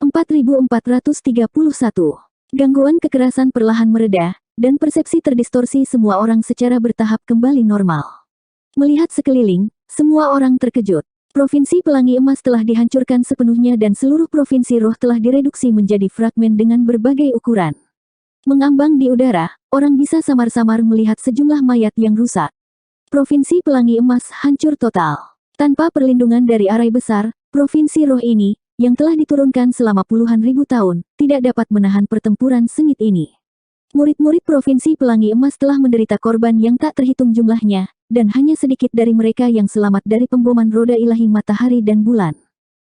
4431. Gangguan kekerasan perlahan mereda, dan persepsi terdistorsi semua orang secara bertahap kembali normal. Melihat sekeliling, semua orang terkejut. Provinsi Pelangi Emas telah dihancurkan sepenuhnya dan seluruh provinsi roh telah direduksi menjadi fragmen dengan berbagai ukuran. Mengambang di udara, orang bisa samar-samar melihat sejumlah mayat yang rusak. Provinsi Pelangi Emas hancur total. Tanpa perlindungan dari arai besar, provinsi roh ini, yang telah diturunkan selama puluhan ribu tahun, tidak dapat menahan pertempuran sengit ini. Murid-murid Provinsi Pelangi Emas telah menderita korban yang tak terhitung jumlahnya, dan hanya sedikit dari mereka yang selamat dari pemboman roda ilahi matahari dan bulan.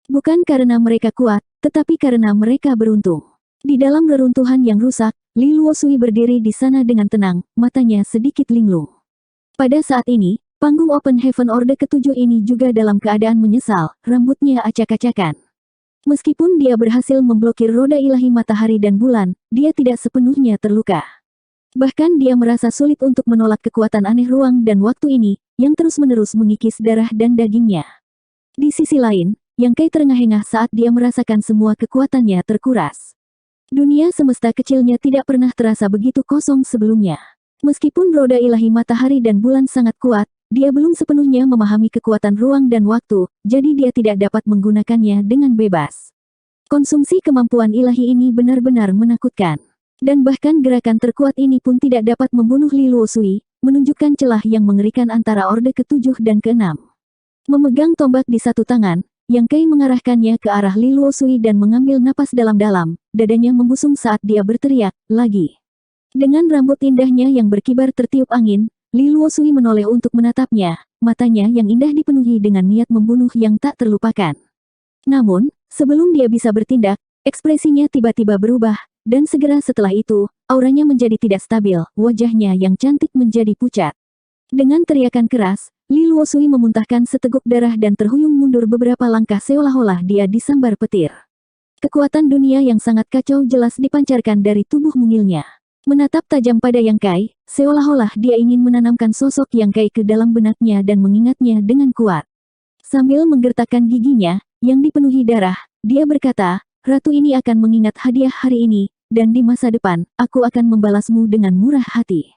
Bukan karena mereka kuat, tetapi karena mereka beruntung. Di dalam reruntuhan yang rusak, Li Luosui berdiri di sana dengan tenang, matanya sedikit linglung. Pada saat ini, panggung Open Heaven Orde ke-7 ini juga dalam keadaan menyesal, rambutnya acak-acakan. Meskipun dia berhasil memblokir roda ilahi matahari dan bulan, dia tidak sepenuhnya terluka. Bahkan dia merasa sulit untuk menolak kekuatan aneh ruang dan waktu ini, yang terus-menerus mengikis darah dan dagingnya. Di sisi lain, Yang Kai terengah-engah saat dia merasakan semua kekuatannya terkuras. Dunia semesta kecilnya tidak pernah terasa begitu kosong sebelumnya. Meskipun roda ilahi matahari dan bulan sangat kuat, dia belum sepenuhnya memahami kekuatan ruang dan waktu, jadi dia tidak dapat menggunakannya dengan bebas. Konsumsi kemampuan ilahi ini benar-benar menakutkan. Dan bahkan gerakan terkuat ini pun tidak dapat membunuh Li Luosui, menunjukkan celah yang mengerikan antara Orde ke-7 dan ke-6. Memegang tombak di satu tangan, Yang Kai mengarahkannya ke arah Li Luosui dan mengambil napas dalam-dalam, dadanya membusung saat dia berteriak, lagi. Dengan rambut indahnya yang berkibar tertiup angin, Li Luosui menoleh untuk menatapnya, matanya yang indah dipenuhi dengan niat membunuh yang tak terlupakan. Namun, sebelum dia bisa bertindak, ekspresinya tiba-tiba berubah, dan segera setelah itu, auranya menjadi tidak stabil, wajahnya yang cantik menjadi pucat. Dengan teriakan keras, Li Luosui memuntahkan seteguk darah dan terhuyung mundur beberapa langkah seolah-olah dia disambar petir. Kekuatan dunia yang sangat kacau jelas dipancarkan dari tubuh mungilnya. Menatap tajam pada Yang Kai, seolah-olah dia ingin menanamkan sosok Yang Kai ke dalam benaknya dan mengingatnya dengan kuat. Sambil menggertakkan giginya, yang dipenuhi darah, dia berkata, "Ratu ini akan mengingat hadiah hari ini, dan di masa depan, aku akan membalasmu dengan murah hati."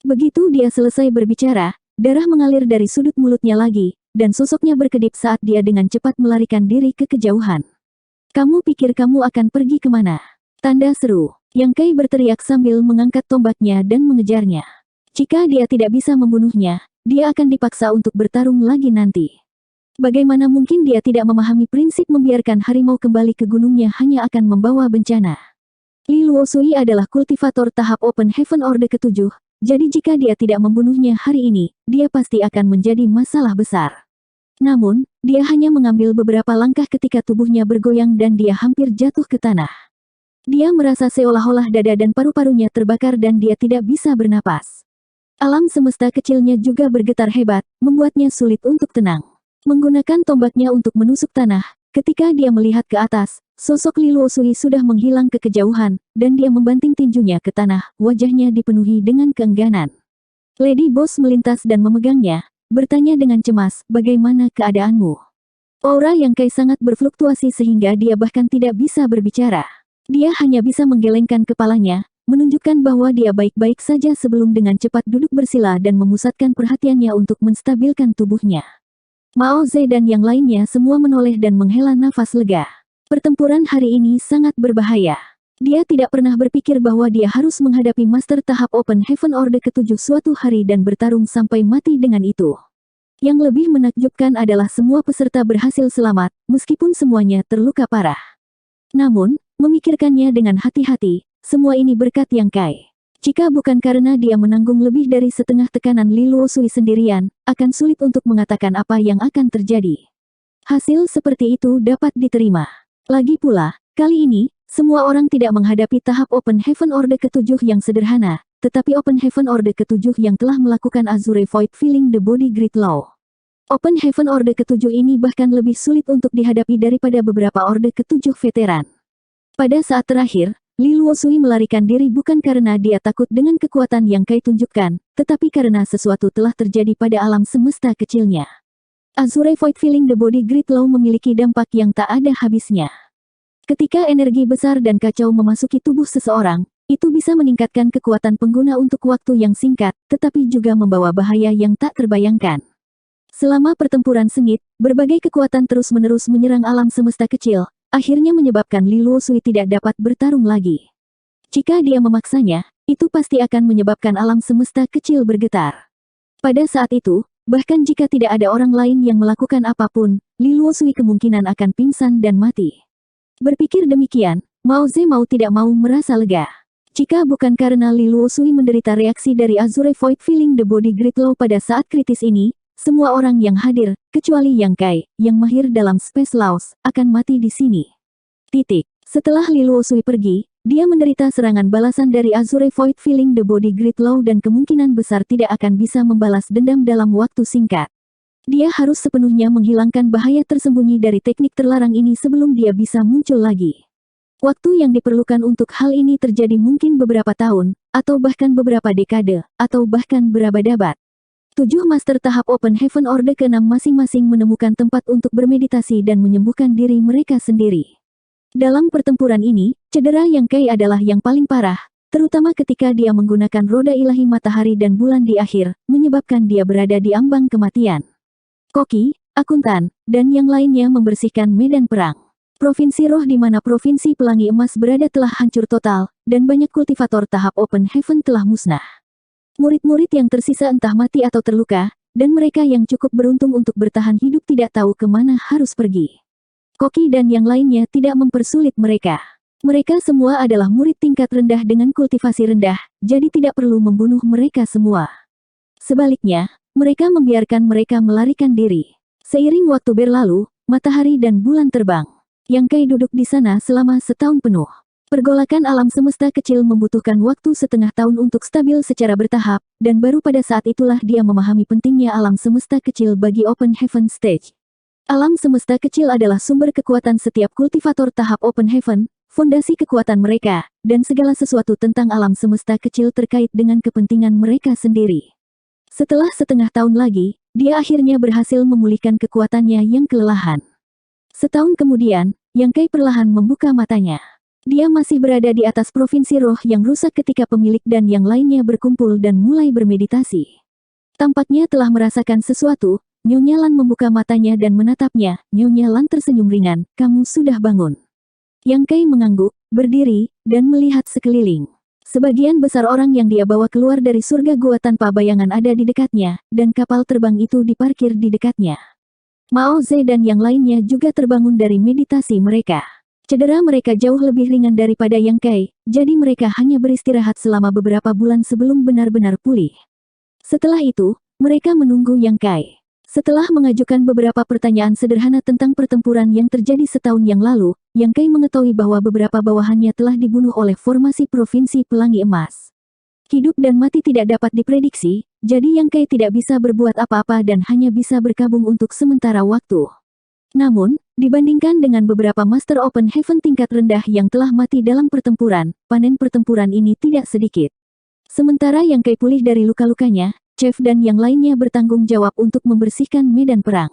Begitu dia selesai berbicara, darah mengalir dari sudut mulutnya lagi, dan sosoknya berkedip saat dia dengan cepat melarikan diri ke kejauhan. "Kamu pikir kamu akan pergi kemana?" Tanda seru. Yang Kai berteriak sambil mengangkat tombaknya dan mengejarnya. Jika dia tidak bisa membunuhnya, dia akan dipaksa untuk bertarung lagi nanti. Bagaimana mungkin dia tidak memahami prinsip membiarkan harimau kembali ke gunungnya hanya akan membawa bencana. Li Luosui adalah kultivator tahap Open Heaven Orde ke-7, jadi jika dia tidak membunuhnya hari ini, dia pasti akan menjadi masalah besar. Namun, dia hanya mengambil beberapa langkah ketika tubuhnya bergoyang dan dia hampir jatuh ke tanah. Dia merasa seolah-olah dada dan paru-parunya terbakar dan dia tidak bisa bernapas. Alam semesta kecilnya juga bergetar hebat, membuatnya sulit untuk tenang. Menggunakan tombaknya untuk menusuk tanah, ketika dia melihat ke atas, sosok Li Luosui sudah menghilang ke kejauhan, dan dia membanting tinjunya ke tanah, wajahnya dipenuhi dengan keengganan. Lady Boss melintas dan memegangnya, bertanya dengan cemas, "Bagaimana keadaanmu?" Aura Yang Kai sangat berfluktuasi sehingga dia bahkan tidak bisa berbicara. Dia hanya bisa menggelengkan kepalanya, menunjukkan bahwa dia baik-baik saja sebelum dengan cepat duduk bersila dan memusatkan perhatiannya untuk menstabilkan tubuhnya. Mao Ze dan yang lainnya semua menoleh dan menghela nafas lega. Pertempuran hari ini sangat berbahaya. Dia tidak pernah berpikir bahwa dia harus menghadapi master tahap Open Heaven Orde ke-7 suatu hari dan bertarung sampai mati dengan itu. Yang lebih menakjubkan adalah semua peserta berhasil selamat, meskipun semuanya terluka parah. Namun, memikirkannya dengan hati-hati, semua ini berkat Yang Kai. Jika bukan karena dia menanggung lebih dari setengah tekanan Li Luosui sendirian, akan sulit untuk mengatakan apa yang akan terjadi. Hasil seperti itu dapat diterima. Lagi pula, kali ini, semua orang tidak menghadapi tahap Open Heaven Orde ke-7 yang sederhana, tetapi Open Heaven Orde ke-7 yang telah melakukan Azure Void Filling the Body Grid Law. Open Heaven Orde ke-7 ini bahkan lebih sulit untuk dihadapi daripada beberapa Orde ke-7 veteran. Pada saat terakhir, Li Luosui melarikan diri bukan karena dia takut dengan kekuatan yang Kai tunjukkan, tetapi karena sesuatu telah terjadi pada alam semesta kecilnya. Azure Void Filling the Body Grid Law memiliki dampak yang tak ada habisnya. Ketika energi besar dan kacau memasuki tubuh seseorang, itu bisa meningkatkan kekuatan pengguna untuk waktu yang singkat, tetapi juga membawa bahaya yang tak terbayangkan. Selama pertempuran sengit, berbagai kekuatan terus-menerus menyerang alam semesta kecil, akhirnya menyebabkan Li Luosui tidak dapat bertarung lagi. Jika dia memaksanya, itu pasti akan menyebabkan alam semesta kecil bergetar. Pada saat itu, bahkan jika tidak ada orang lain yang melakukan apapun, Li Luosui kemungkinan akan pingsan dan mati. Berpikir demikian, Mao Ze mau tidak mau merasa lega. Jika bukan karena Li Luosui menderita reaksi dari Azure Void Feeling the Body Grid Law pada saat kritis ini, semua orang yang hadir, kecuali Yang Kai, yang mahir dalam Space Laws, akan mati di sini. Setelah Li Luosui pergi, dia menderita serangan balasan dari Azure Void Feeling the Body Grid Law dan kemungkinan besar tidak akan bisa membalas dendam dalam waktu singkat. Dia harus sepenuhnya menghilangkan bahaya tersembunyi dari teknik terlarang ini sebelum dia bisa muncul lagi. Waktu yang diperlukan untuk hal ini terjadi mungkin beberapa tahun, atau bahkan beberapa dekade, atau bahkan berabad-abad. 7 master tahap Open Heaven Orde ke-6 masing-masing menemukan tempat untuk bermeditasi dan menyembuhkan diri mereka sendiri. Dalam pertempuran ini, cedera Yang Kai adalah yang paling parah, terutama ketika dia menggunakan roda ilahi matahari dan bulan di akhir, menyebabkan dia berada di ambang kematian. Koki, akuntan, dan yang lainnya membersihkan medan perang. Provinsi roh di mana Provinsi Pelangi Emas berada telah hancur total, dan banyak kultivator tahap Open Heaven telah musnah. Murid-murid yang tersisa entah mati atau terluka, dan mereka yang cukup beruntung untuk bertahan hidup tidak tahu kemana harus pergi. Koki dan yang lainnya tidak mempersulit mereka. Mereka semua adalah murid tingkat rendah dengan kultivasi rendah, jadi tidak perlu membunuh mereka semua. Sebaliknya, mereka membiarkan mereka melarikan diri. Seiring waktu berlalu, matahari dan bulan terbang. Yang Kai duduk di sana selama setahun penuh. Pergolakan alam semesta kecil membutuhkan waktu setengah tahun untuk stabil secara bertahap, dan baru pada saat itulah dia memahami pentingnya alam semesta kecil bagi Open Heaven Stage. Alam semesta kecil adalah sumber kekuatan setiap kultivator tahap Open Heaven, fondasi kekuatan mereka, dan segala sesuatu tentang alam semesta kecil terkait dengan kepentingan mereka sendiri. Setelah setengah tahun lagi, dia akhirnya berhasil memulihkan kekuatannya yang kelelahan. Setahun kemudian, Yang Kai perlahan membuka matanya. Dia masih berada di atas provinsi roh yang rusak ketika pemilik dan yang lainnya berkumpul dan mulai bermeditasi. Tampaknya telah merasakan sesuatu, Nyonya Lan membuka matanya dan menatapnya. Nyonya Lan tersenyum ringan, "Kamu sudah bangun." Yang Kai mengangguk, berdiri, dan melihat sekeliling. Sebagian besar orang yang dia bawa keluar dari surga gua tanpa bayangan ada di dekatnya, dan kapal terbang itu diparkir di dekatnya. Mao Ze dan yang lainnya juga terbangun dari meditasi mereka. Cedera mereka jauh lebih ringan daripada Yang Kai, jadi mereka hanya beristirahat selama beberapa bulan sebelum benar-benar pulih. Setelah itu, mereka menunggu Yang Kai. Setelah mengajukan beberapa pertanyaan sederhana tentang pertempuran yang terjadi setahun yang lalu, Yang Kai mengetahui bahwa beberapa bawahannya telah dibunuh oleh formasi Provinsi Pelangi Emas. Hidup dan mati tidak dapat diprediksi, jadi Yang Kai tidak bisa berbuat apa-apa dan hanya bisa berkabung untuk sementara waktu. Namun, dibandingkan dengan beberapa Master Open Heaven tingkat rendah yang telah mati dalam pertempuran, panen pertempuran ini tidak sedikit. Sementara Yang Kai pulih dari luka-lukanya, Chef dan yang lainnya bertanggung jawab untuk membersihkan medan perang.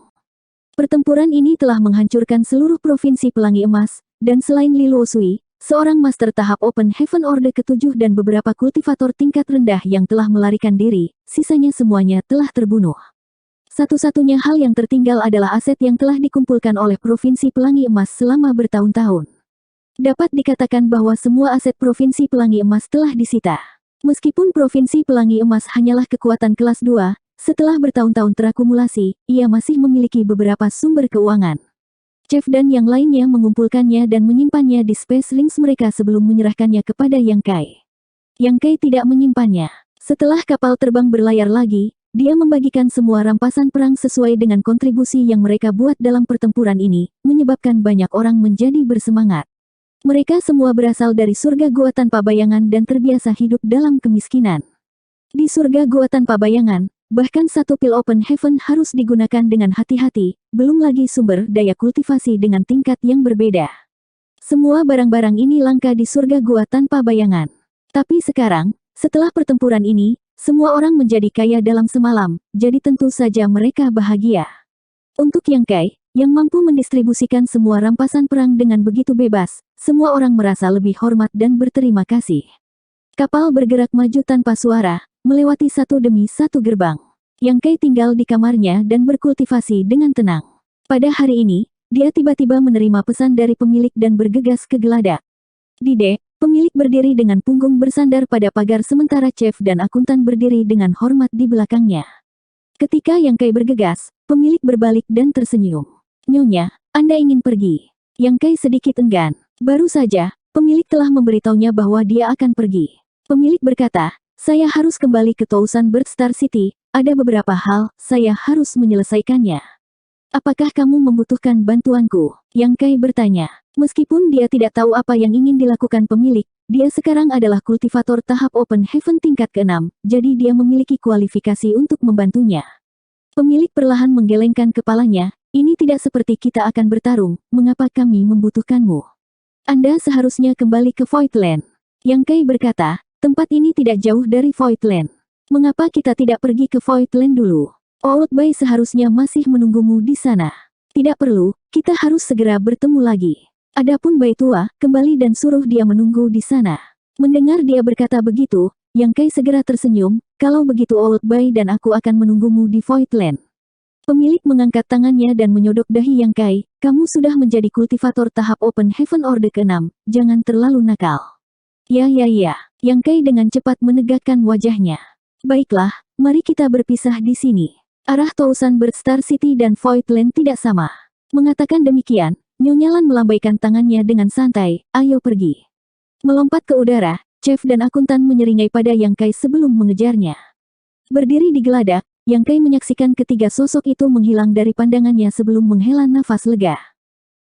Pertempuran ini telah menghancurkan seluruh Provinsi Pelangi Emas, dan selain Li Luosui, seorang master tahap Open Heaven Orde ke-7 dan beberapa kultivator tingkat rendah yang telah melarikan diri, sisanya semuanya telah terbunuh. Satu-satunya hal yang tertinggal adalah aset yang telah dikumpulkan oleh Provinsi Pelangi Emas selama bertahun-tahun. Dapat dikatakan bahwa semua aset Provinsi Pelangi Emas telah disita. Meskipun Provinsi Pelangi Emas hanyalah kekuatan kelas 2, setelah bertahun-tahun terakumulasi, ia masih memiliki beberapa sumber keuangan. Chef dan yang lainnya mengumpulkannya dan menyimpannya di Space Rings mereka sebelum menyerahkannya kepada Yang Kai. Yang Kai tidak menyimpannya. Setelah kapal terbang berlayar lagi, dia membagikan semua rampasan perang sesuai dengan kontribusi yang mereka buat dalam pertempuran ini, menyebabkan banyak orang menjadi bersemangat. Mereka semua berasal dari surga gua tanpa bayangan dan terbiasa hidup dalam kemiskinan. Di surga gua tanpa bayangan, bahkan satu pil Open Heaven harus digunakan dengan hati-hati, belum lagi sumber daya kultivasi dengan tingkat yang berbeda. Semua barang-barang ini langka di surga gua tanpa bayangan. Tapi sekarang, setelah pertempuran ini, semua orang menjadi kaya dalam semalam, jadi tentu saja mereka bahagia. Untuk Yang Kai, yang mampu mendistribusikan semua rampasan perang dengan begitu bebas, semua orang merasa lebih hormat dan berterima kasih. Kapal bergerak maju tanpa suara, melewati satu demi satu gerbang. Yang Kai tinggal di kamarnya dan berkultivasi dengan tenang. Pada hari ini, dia tiba-tiba menerima pesan dari pemilik dan bergegas ke geladak. Di dek, pemilik berdiri dengan punggung bersandar pada pagar sementara chef dan akuntan berdiri dengan hormat di belakangnya. Ketika Yang Kai bergegas, pemilik berbalik dan tersenyum. Nyonya, Anda ingin pergi? Yang Kai sedikit enggan. Baru saja, pemilik telah memberitahunya bahwa dia akan pergi. Pemilik berkata, saya harus kembali ke Tousan Bird Star City, ada beberapa hal, saya harus menyelesaikannya. Apakah kamu membutuhkan bantuanku? Yang Kai bertanya. Meskipun dia tidak tahu apa yang ingin dilakukan pemilik, dia sekarang adalah kultivator tahap Open Heaven tingkat ke-6, jadi dia memiliki kualifikasi untuk membantunya. Pemilik perlahan menggelengkan kepalanya, ini tidak seperti kita akan bertarung, mengapa kami membutuhkanmu? Anda seharusnya kembali ke Voidland. Yang Kai berkata, tempat ini tidak jauh dari Voidland. Mengapa kita tidak pergi ke Voidland dulu? Old Bay seharusnya masih menunggumu di sana. Tidak perlu, kita harus segera bertemu lagi. Adapun Bai tua, kembali dan suruh dia menunggu di sana. Mendengar dia berkata begitu, Yang Kai segera tersenyum, kalau begitu Old Bay dan aku akan menunggumu di Voidland. Pemilik mengangkat tangannya dan menyodok dahi Yang Kai, kamu sudah menjadi kultivator tahap Open Heaven Orde ke-6, jangan terlalu nakal. Ya. Yang Kai dengan cepat menegakkan wajahnya. Baiklah, mari kita berpisah di sini. Arah Tousan Bird Star City dan Voidland tidak sama. Mengatakan demikian, Nyonya Lan melambaikan tangannya dengan santai, ayo pergi. Melompat ke udara, chef dan akuntan menyeringai pada Yang Kai sebelum mengejarnya. Berdiri di geladak, Yang Kai menyaksikan ketiga sosok itu menghilang dari pandangannya sebelum menghela nafas lega.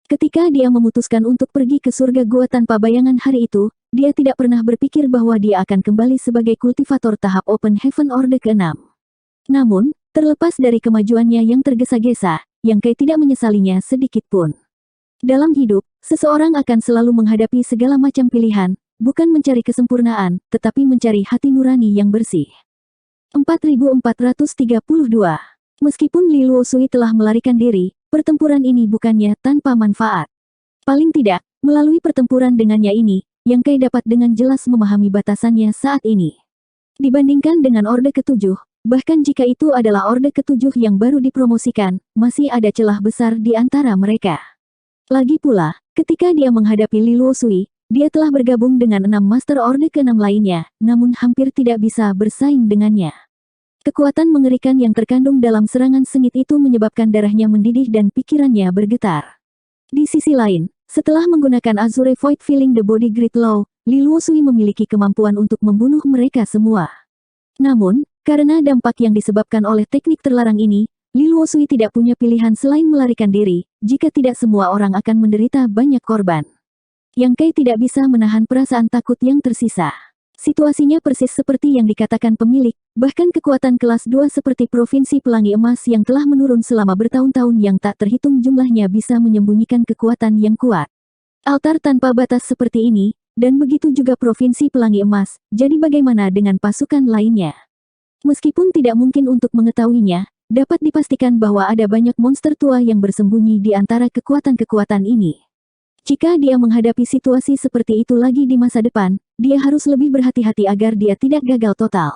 Ketika dia memutuskan untuk pergi ke surga gua tanpa bayangan hari itu, dia tidak pernah berpikir bahwa dia akan kembali sebagai kultivator tahap Open Heaven Orde ke-6. Namun, terlepas dari kemajuannya yang tergesa-gesa, Yang Kai tidak menyesalinya sedikit pun. Dalam hidup, seseorang akan selalu menghadapi segala macam pilihan, bukan mencari kesempurnaan, tetapi mencari hati nurani yang bersih. 4432. Meskipun Li Luosui telah melarikan diri, pertempuran ini bukannya tanpa manfaat. Paling tidak, melalui pertempuran dengannya ini, Yang Kai dapat dengan jelas memahami batasannya saat ini. Dibandingkan dengan Orde ke-7, bahkan jika itu adalah Orde ke-7 yang baru dipromosikan, masih ada celah besar di antara mereka. Lagi pula, ketika dia menghadapi Li Luosui, dia telah bergabung dengan 6 Master Orde ke-6 lainnya, namun hampir tidak bisa bersaing dengannya. Kekuatan mengerikan yang terkandung dalam serangan sengit itu menyebabkan darahnya mendidih dan pikirannya bergetar. Di sisi lain, setelah menggunakan Azure Void Filling the Body Grid Law, Li Luosui memiliki kemampuan untuk membunuh mereka semua. Namun, karena dampak yang disebabkan oleh teknik terlarang ini, Li Luosui tidak punya pilihan selain melarikan diri, jika tidak semua orang akan menderita banyak korban. Yang Kai tidak bisa menahan perasaan takut yang tersisa. Situasinya persis seperti yang dikatakan pemilik, bahkan kekuatan kelas 2 seperti Provinsi Pelangi Emas yang telah menurun selama bertahun-tahun yang tak terhitung jumlahnya bisa menyembunyikan kekuatan yang kuat. Altar tanpa batas seperti ini, dan begitu juga Provinsi Pelangi Emas, jadi bagaimana dengan pasukan lainnya? Meskipun tidak mungkin untuk mengetahuinya, dapat dipastikan bahwa ada banyak monster tua yang bersembunyi di antara kekuatan-kekuatan ini. Jika dia menghadapi situasi seperti itu lagi di masa depan, dia harus lebih berhati-hati agar dia tidak gagal total.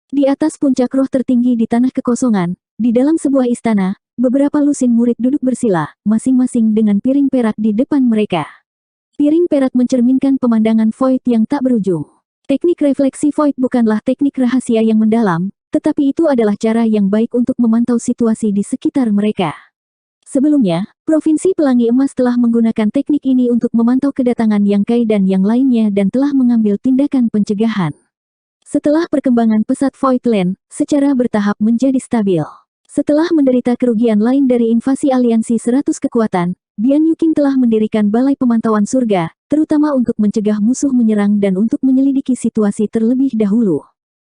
Di atas puncak roh tertinggi di tanah kekosongan, di dalam sebuah istana, beberapa lusin murid duduk bersila, masing-masing dengan piring perak di depan mereka. Piring perak mencerminkan pemandangan void yang tak berujung. Teknik refleksi void bukanlah teknik rahasia yang mendalam, tetapi itu adalah cara yang baik untuk memantau situasi di sekitar mereka. Sebelumnya, Provinsi Pelangi Emas telah menggunakan teknik ini untuk memantau kedatangan Yang Kai dan yang lainnya dan telah mengambil tindakan pencegahan. Setelah perkembangan pesat Voidland, secara bertahap menjadi stabil. Setelah menderita kerugian lain dari invasi aliansi 100 kekuatan, Bian Yuqing telah mendirikan Balai Pemantauan Surga, terutama untuk mencegah musuh menyerang dan untuk menyelidiki situasi terlebih dahulu.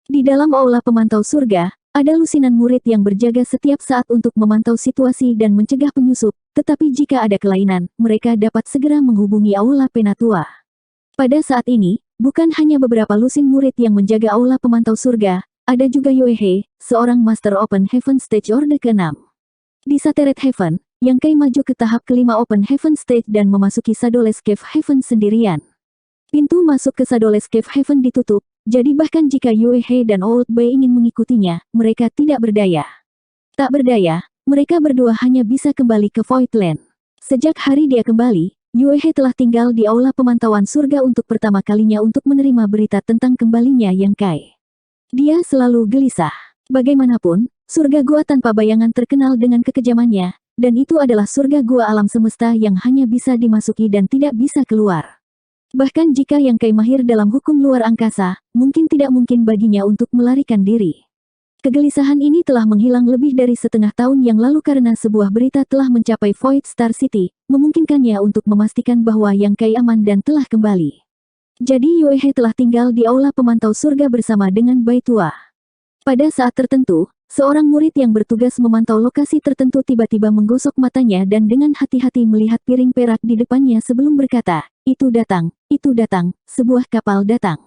Di dalam Aula Pemantau Surga, ada lusinan murid yang berjaga setiap saat untuk memantau situasi dan mencegah penyusup, tetapi jika ada kelainan, mereka dapat segera menghubungi Aula Penatua. Pada saat ini, bukan hanya beberapa lusin murid yang menjaga Aula Pemantau Surga, ada juga Yue He, seorang Master Open Heaven Stage Orde ke-6. Di Sateret Heaven, Yang Kai maju ke tahap kelima Open Heaven Stage dan memasuki Shadowless Cave Heaven sendirian. Pintu masuk ke Shadowless Cave Heaven ditutup, jadi bahkan jika Yue He dan Old Boy ingin mengikutinya, mereka tidak berdaya. Tak berdaya, mereka berdua hanya bisa kembali ke Voidland. Sejak hari dia kembali, Yue He telah tinggal di aula pemantauan surga untuk pertama kalinya untuk menerima berita tentang kembalinya Yang Kai. Dia selalu gelisah. Bagaimanapun, surga gua tanpa bayangan terkenal dengan kekejamannya, dan itu adalah surga gua alam semesta yang hanya bisa dimasuki dan tidak bisa keluar. Bahkan jika Yang Kai mahir dalam hukum luar angkasa, mungkin tidak mungkin baginya untuk melarikan diri. Kegelisahan ini telah menghilang lebih dari setengah tahun yang lalu karena sebuah berita telah mencapai Void Star City, memungkinkannya untuk memastikan bahwa Yang Kai aman dan telah kembali. Jadi Yue He telah tinggal di aula pemantau surga bersama dengan Bai Tua. Pada saat tertentu, seorang murid yang bertugas memantau lokasi tertentu tiba-tiba menggosok matanya dan dengan hati-hati melihat piring perak di depannya sebelum berkata, itu datang, sebuah kapal datang.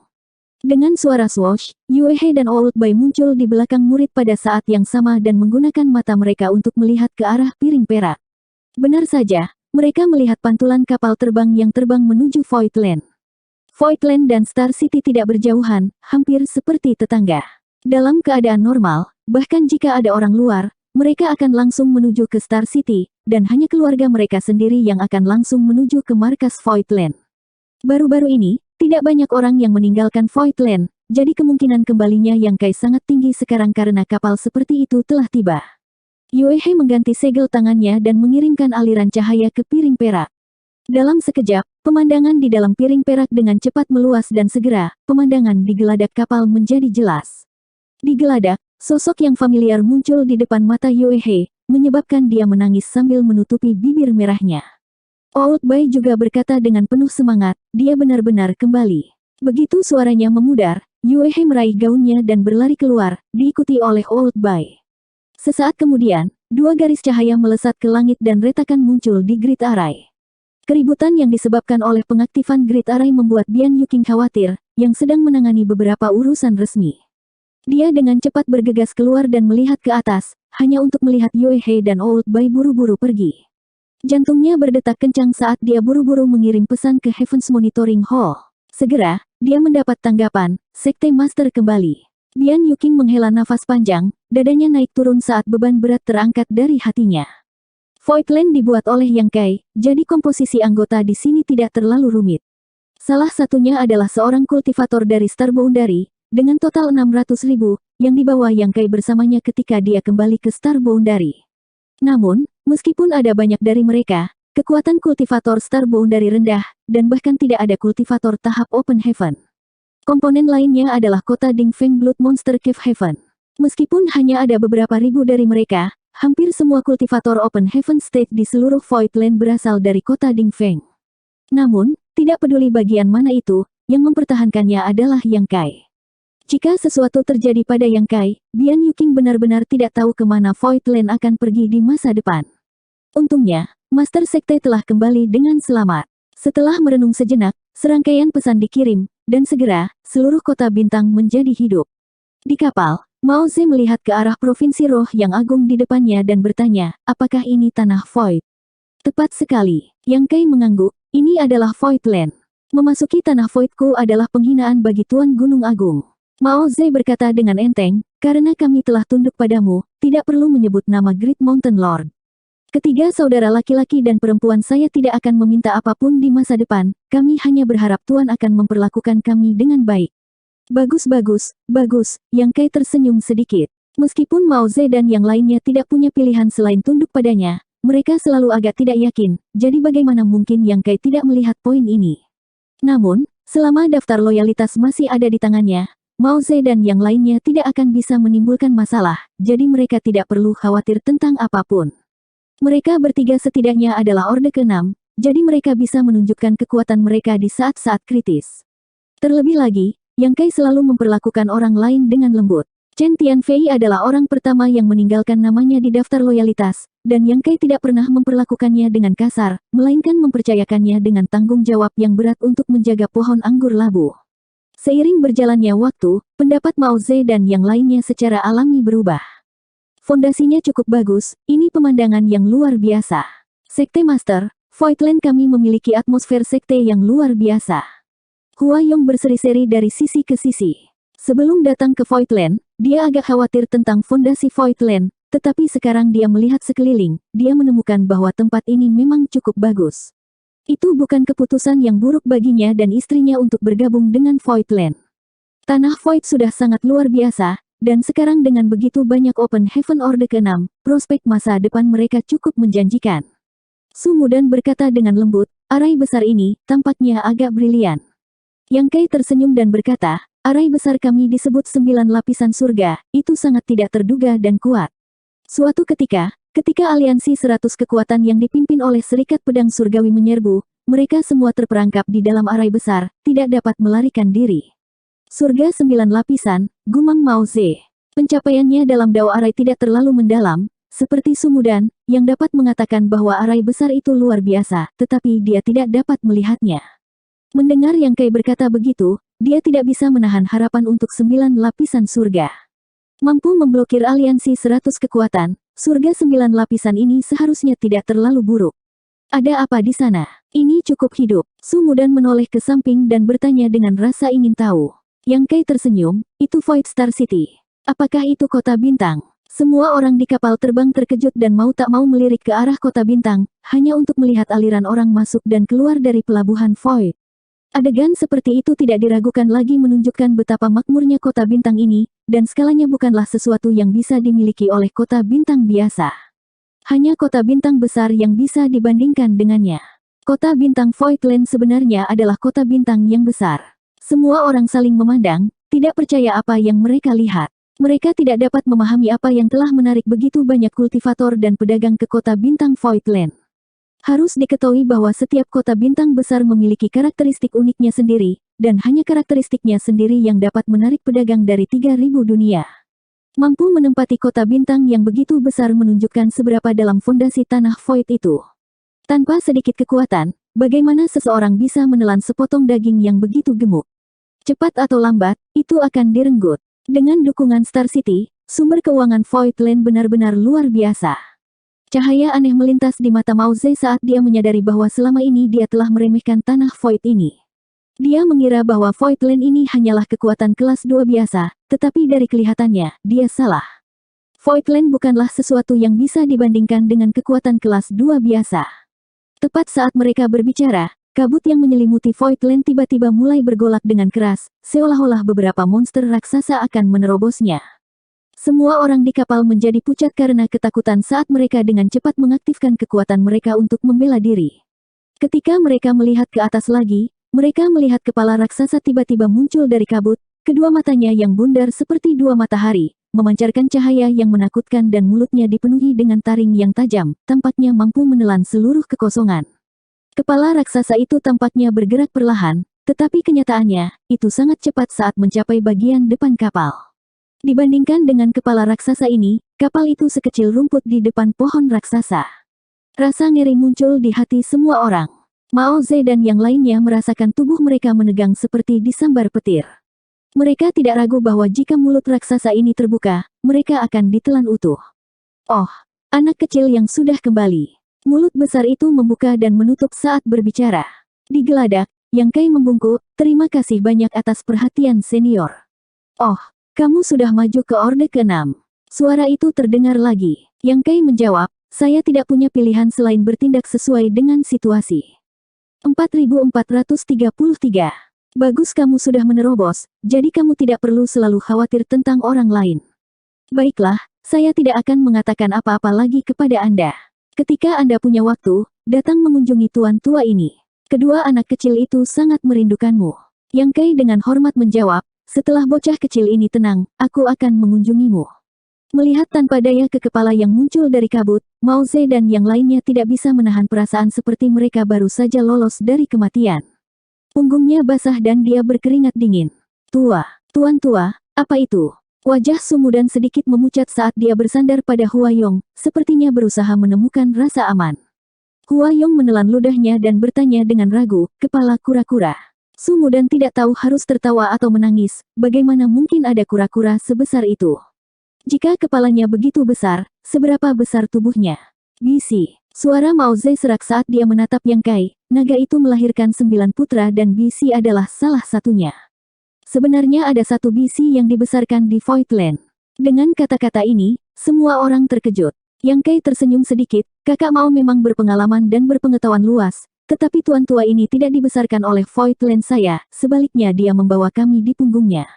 Dengan suara swoosh, Yue He dan Old Bai muncul di belakang murid pada saat yang sama dan menggunakan mata mereka untuk melihat ke arah piring perak. Benar saja, mereka melihat pantulan kapal terbang yang terbang menuju Voidland. Voidland dan Star City tidak berjauhan, hampir seperti tetangga. Dalam keadaan normal, bahkan jika ada orang luar, mereka akan langsung menuju ke Star City, dan hanya keluarga mereka sendiri yang akan langsung menuju ke markas Voidland. Baru-baru ini, tidak banyak orang yang meninggalkan Voidland, jadi kemungkinan kembalinya Yang Kai sangat tinggi sekarang karena kapal seperti itu telah tiba. Yue He mengganti segel tangannya dan mengirimkan aliran cahaya ke piring perak. Dalam sekejap, pemandangan di dalam piring perak dengan cepat meluas dan segera, pemandangan di geladak kapal menjadi jelas. Di geladak, sosok yang familiar muncul di depan mata Yue He, menyebabkan dia menangis sambil menutupi bibir merahnya. Old Bai juga berkata dengan penuh semangat, dia benar-benar kembali. Begitu suaranya memudar, Yue He meraih gaunnya dan berlari keluar, diikuti oleh Old Bai. Sesaat kemudian, dua garis cahaya melesat ke langit dan retakan muncul di Grid Array. Keributan yang disebabkan oleh pengaktifan Grid Array membuat Bian Yuking khawatir, yang sedang menangani beberapa urusan resmi. Dia dengan cepat bergegas keluar dan melihat ke atas, hanya untuk melihat Yue He dan Old Bai buru-buru pergi. Jantungnya berdetak kencang saat dia buru-buru mengirim pesan ke Heaven's Monitoring Hall. Segera, dia mendapat tanggapan, Sekte Master kembali. Bian Yuking menghela nafas panjang, dadanya naik turun saat beban berat terangkat dari hatinya. Voidland dibuat oleh Yang Kai, jadi komposisi anggota di sini tidak terlalu rumit. Salah satunya adalah seorang kultivator dari Star Boundary, dengan total 600.000, yang dibawa Yang Kai bersamanya ketika dia kembali ke Star Boundary. Namun, meskipun ada banyak dari mereka, kekuatan kultivator Star Boundary rendah, dan bahkan tidak ada kultivator tahap Open Heaven. Komponen lainnya adalah kota Dingfeng Blood Monster Cave Heaven. Meskipun hanya ada beberapa ribu dari mereka, hampir semua kultivator Open Heaven State di seluruh Voidland berasal dari kota Dingfeng. Namun, tidak peduli bagian mana itu, yang mempertahankannya adalah Yang Kai. Jika sesuatu terjadi pada Yang Kai, Bian Yuking benar-benar tidak tahu kemana Voidland akan pergi di masa depan. Untungnya, Master Sekte telah kembali dengan selamat. Setelah merenung sejenak, serangkaian pesan dikirim, dan segera, seluruh kota bintang menjadi hidup. Di kapal, Mao Ze melihat ke arah provinsi roh yang agung di depannya dan bertanya, apakah ini tanah Void? Tepat sekali, Yang Kai mengangguk, ini adalah Voidland. Memasuki tanah Voidku adalah penghinaan bagi Tuan Gunung Agung. Mao Ze berkata dengan enteng, karena kami telah tunduk padamu, tidak perlu menyebut nama Great Mountain Lord. Ketiga saudara laki-laki dan perempuan saya tidak akan meminta apapun di masa depan, kami hanya berharap Tuan akan memperlakukan kami dengan baik. Bagus, Yang Kai tersenyum sedikit. Meskipun Mao Ze dan yang lainnya tidak punya pilihan selain tunduk padanya, mereka selalu agak tidak yakin, jadi bagaimana mungkin Yang Kai tidak melihat poin ini. Namun, selama daftar loyalitas masih ada di tangannya, Mao Ze dan yang lainnya tidak akan bisa menimbulkan masalah, jadi mereka tidak perlu khawatir tentang apapun. Mereka bertiga setidaknya adalah Orde ke-6, jadi mereka bisa menunjukkan kekuatan mereka di saat-saat kritis. Terlebih lagi, Yang Kai selalu memperlakukan orang lain dengan lembut. Chen Tianfei adalah orang pertama yang meninggalkan namanya di daftar loyalitas, dan Yang Kai tidak pernah memperlakukannya dengan kasar, melainkan mempercayakannya dengan tanggung jawab yang berat untuk menjaga pohon anggur labu. Seiring berjalannya waktu, pendapat Mao Ze dan yang lainnya secara alami berubah. Fondasinya cukup bagus, ini pemandangan yang luar biasa. Sekte Master, Voidland kami memiliki atmosfer sekte yang luar biasa. Huayong berseri-seri dari sisi ke sisi. Sebelum datang ke Voidland, dia agak khawatir tentang fondasi Voidland, tetapi sekarang dia melihat sekeliling, dia menemukan bahwa tempat ini memang cukup bagus. Itu bukan keputusan yang buruk baginya dan istrinya untuk bergabung dengan Voidland. Tanah Void sudah sangat luar biasa, dan sekarang dengan begitu banyak Open Heaven Orde ke-6, prospek masa depan mereka cukup menjanjikan. Su Mudan berkata dengan lembut, arai besar ini tampaknya agak brilian. Yang Kai tersenyum dan berkata, arai besar kami disebut 9 lapisan surga, itu sangat tidak terduga dan kuat. Suatu ketika aliansi 100 kekuatan yang dipimpin oleh Serikat Pedang Surgawi menyerbu, mereka semua terperangkap di dalam arai besar, tidak dapat melarikan diri. Surga 9 lapisan, gumam Mao Ze. Pencapaiannya dalam dao arai tidak terlalu mendalam, seperti Sumudan, yang dapat mengatakan bahwa arai besar itu luar biasa, tetapi dia tidak dapat melihatnya. Mendengar Yang Kai berkata begitu, dia tidak bisa menahan harapan untuk 9 lapisan surga. Mampu memblokir aliansi 100 kekuatan, surga 9 lapisan ini seharusnya tidak terlalu buruk. Ada apa di sana? Ini cukup hidup. Sumudan menoleh ke samping dan bertanya dengan rasa ingin tahu. Yang Kai tersenyum, itu Void Star City. Apakah itu kota bintang? Semua orang di kapal terbang terkejut dan mau tak mau melirik ke arah kota bintang, hanya untuk melihat aliran orang masuk dan keluar dari pelabuhan Void. Adegan seperti itu tidak diragukan lagi menunjukkan betapa makmurnya kota bintang ini, dan skalanya bukanlah sesuatu yang bisa dimiliki oleh kota bintang biasa. Hanya kota bintang besar yang bisa dibandingkan dengannya. Kota bintang Voidland sebenarnya adalah kota bintang yang besar. Semua orang saling memandang, tidak percaya apa yang mereka lihat. Mereka tidak dapat memahami apa yang telah menarik begitu banyak kultivator dan pedagang ke kota bintang Voidland. Harus diketahui bahwa setiap kota bintang besar memiliki karakteristik uniknya sendiri, dan hanya karakteristiknya sendiri yang dapat menarik pedagang dari 3.000 dunia. Mampu menempati kota bintang yang begitu besar menunjukkan seberapa dalam fondasi tanah Void itu. Tanpa sedikit kekuatan, bagaimana seseorang bisa menelan sepotong daging yang begitu gemuk? Cepat atau lambat, itu akan direnggut. Dengan dukungan Star City, sumber keuangan Voidland benar-benar luar biasa. Cahaya aneh melintas di mata Mao Ze saat dia menyadari bahwa selama ini dia telah meremehkan tanah Void ini. Dia mengira bahwa Voidland ini hanyalah kekuatan kelas 2 biasa, tetapi dari kelihatannya, dia salah. Voidland bukanlah sesuatu yang bisa dibandingkan dengan kekuatan kelas 2 biasa. Tepat saat mereka berbicara, kabut yang menyelimuti Voidland tiba-tiba mulai bergolak dengan keras, seolah-olah beberapa monster raksasa akan menerobosnya. Semua orang di kapal menjadi pucat karena ketakutan saat mereka dengan cepat mengaktifkan kekuatan mereka untuk membela diri. Ketika mereka melihat ke atas lagi, mereka melihat kepala raksasa tiba-tiba muncul dari kabut, kedua matanya yang bundar seperti dua matahari, memancarkan cahaya yang menakutkan dan mulutnya dipenuhi dengan taring yang tajam, tampaknya mampu menelan seluruh kekosongan. Kepala raksasa itu tampaknya bergerak perlahan, tetapi kenyataannya, itu sangat cepat saat mencapai bagian depan kapal. Dibandingkan dengan kepala raksasa ini, kapal itu sekecil rumput di depan pohon raksasa. Rasa ngeri muncul di hati semua orang. Mao Ze dan yang lainnya merasakan tubuh mereka menegang seperti disambar petir. Mereka tidak ragu bahwa jika mulut raksasa ini terbuka, mereka akan ditelan utuh. Oh, anak kecil yang sudah kembali. Mulut besar itu membuka dan menutup saat berbicara. Digeladak, Yang Kai membungkuk, terima kasih banyak atas perhatian senior. Oh, kamu sudah maju ke Orde ke-6. Suara itu terdengar lagi. Yang Kai menjawab, saya tidak punya pilihan selain bertindak sesuai dengan situasi. 4433. Bagus kamu sudah menerobos, jadi kamu tidak perlu selalu khawatir tentang orang lain. Baiklah, saya tidak akan mengatakan apa-apa lagi kepada Anda. Ketika Anda punya waktu, datang mengunjungi tuan tua ini. Kedua anak kecil itu sangat merindukanmu. Yang Kai dengan hormat menjawab, setelah bocah kecil ini tenang, aku akan mengunjungimu. Melihat tanpa daya ke kepala yang muncul dari kabut, Mao Ze dan yang lainnya tidak bisa menahan perasaan seperti mereka baru saja lolos dari kematian. Punggungnya basah dan dia berkeringat dingin. Tuan tua, apa itu? Wajah Sumudan sedikit memucat saat dia bersandar pada Huayong, sepertinya berusaha menemukan rasa aman. Huayong menelan ludahnya dan bertanya dengan ragu, kepala kura-kura. Sumudan tidak tahu harus tertawa atau menangis, bagaimana mungkin ada kura-kura sebesar itu. Jika kepalanya begitu besar, seberapa besar tubuhnya? Bisi. Suara Mao Ze serak saat dia menatap Yang Kai. Naga itu melahirkan 9 putra dan Bisi adalah salah satunya. Sebenarnya ada satu Bisi yang dibesarkan di Voidland. Dengan kata-kata ini, semua orang terkejut. Yang Kai tersenyum sedikit, kakak Mao memang berpengalaman dan berpengetahuan luas, tetapi tuan tua ini tidak dibesarkan oleh Voidland saya, sebaliknya dia membawa kami di punggungnya.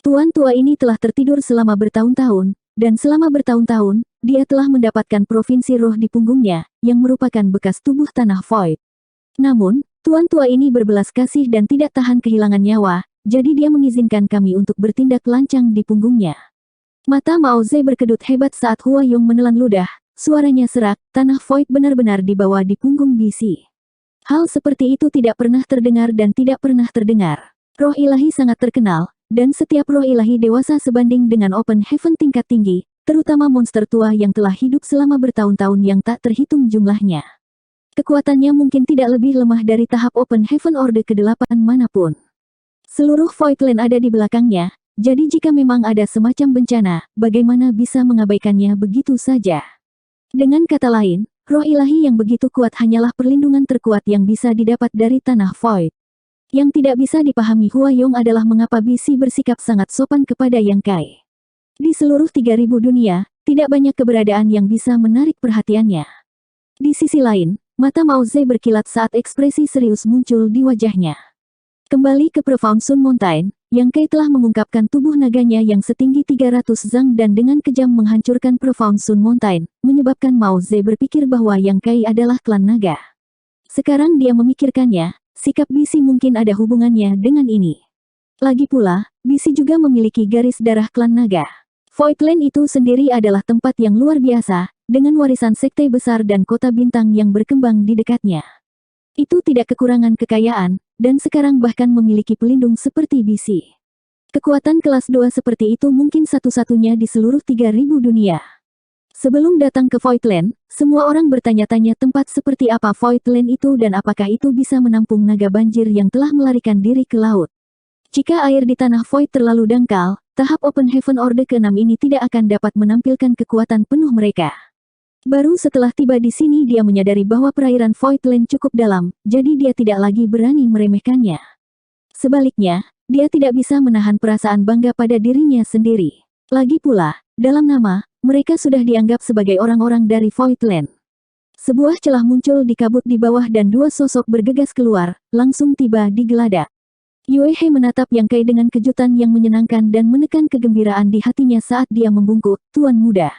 Tuan tua ini telah tertidur selama bertahun-tahun, dan selama bertahun-tahun, dia telah mendapatkan provinsi roh di punggungnya, yang merupakan bekas tubuh tanah Void. Namun, tuan tua ini berbelas kasih dan tidak tahan kehilangan nyawa, jadi dia mengizinkan kami untuk bertindak lancang di punggungnya. Mata Mao Ze berkedut hebat saat Hua Yong menelan ludah, suaranya serak, tanah Void benar-benar dibawa di punggung Bisi. Hal seperti itu tidak pernah terdengar dan tidak pernah terdengar. Roh ilahi sangat terkenal, dan setiap roh ilahi dewasa sebanding dengan Open Heaven tingkat tinggi, terutama monster tua yang telah hidup selama bertahun-tahun yang tak terhitung jumlahnya. Kekuatannya mungkin tidak lebih lemah dari tahap Open Heaven Orde ke-8 manapun. Seluruh Voidland ada di belakangnya. Jadi jika memang ada semacam bencana, bagaimana bisa mengabaikannya begitu saja? Dengan kata lain, roh ilahi yang begitu kuat hanyalah perlindungan terkuat yang bisa didapat dari tanah Void. Yang tidak bisa dipahami Hua Yong adalah mengapa Bisi bersikap sangat sopan kepada Yang Kai. Di seluruh 3000 dunia, tidak banyak keberadaan yang bisa menarik perhatiannya. Di sisi lain, mata Mao Ze berkilat saat ekspresi serius muncul di wajahnya. Kembali ke Profound Sun Mountain, Yang Kai telah mengungkapkan tubuh naganya yang setinggi 300 zang dan dengan kejam menghancurkan Profound Sun Mountain, menyebabkan Mao Ze berpikir bahwa Yang Kai adalah klan naga. Sekarang dia memikirkannya, sikap Bisi mungkin ada hubungannya dengan ini. Lagi pula, Bisi juga memiliki garis darah klan naga. Voidland itu sendiri adalah tempat yang luar biasa, dengan warisan sekte besar dan kota bintang yang berkembang di dekatnya. Itu tidak kekurangan kekayaan, dan sekarang bahkan memiliki pelindung seperti Bisi. Kekuatan kelas 2 seperti itu mungkin satu-satunya di seluruh 3000 dunia. Sebelum datang ke Voidland, semua orang bertanya-tanya tempat seperti apa Voidland itu dan apakah itu bisa menampung naga banjir yang telah melarikan diri ke laut. Jika air di tanah Void terlalu dangkal, tahap Open Heaven Orde ke-6 ini tidak akan dapat menampilkan kekuatan penuh mereka. Baru setelah tiba di sini dia menyadari bahwa perairan Voidland cukup dalam, jadi dia tidak lagi berani meremehkannya. Sebaliknya, dia tidak bisa menahan perasaan bangga pada dirinya sendiri. Lagi pula, dalam nama, mereka sudah dianggap sebagai orang-orang dari Voidland. Sebuah celah muncul di kabut di bawah dan dua sosok bergegas keluar, langsung tiba di geladak. Yue He menatap Yang Kai dengan kejutan yang menyenangkan dan menekan kegembiraan di hatinya saat dia membungkuk, "Tuan muda.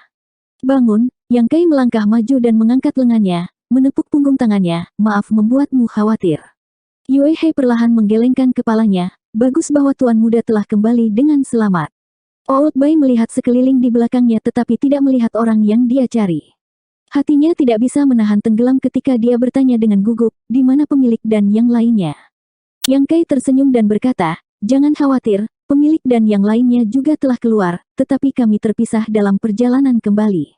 Bangun." Yang Kai melangkah maju dan mengangkat lengannya, menepuk punggung tangannya, "Maaf membuatmu khawatir." Yue He perlahan menggelengkan kepalanya, "Bagus bahwa tuan muda telah kembali dengan selamat." Old Bai melihat sekeliling di belakangnya tetapi tidak melihat orang yang dia cari. Hatinya tidak bisa menahan tenggelam ketika dia bertanya dengan gugup, "Di mana pemilik dan yang lainnya?" Yang Kai tersenyum dan berkata, "Jangan khawatir, pemilik dan yang lainnya juga telah keluar, tetapi kami terpisah dalam perjalanan kembali.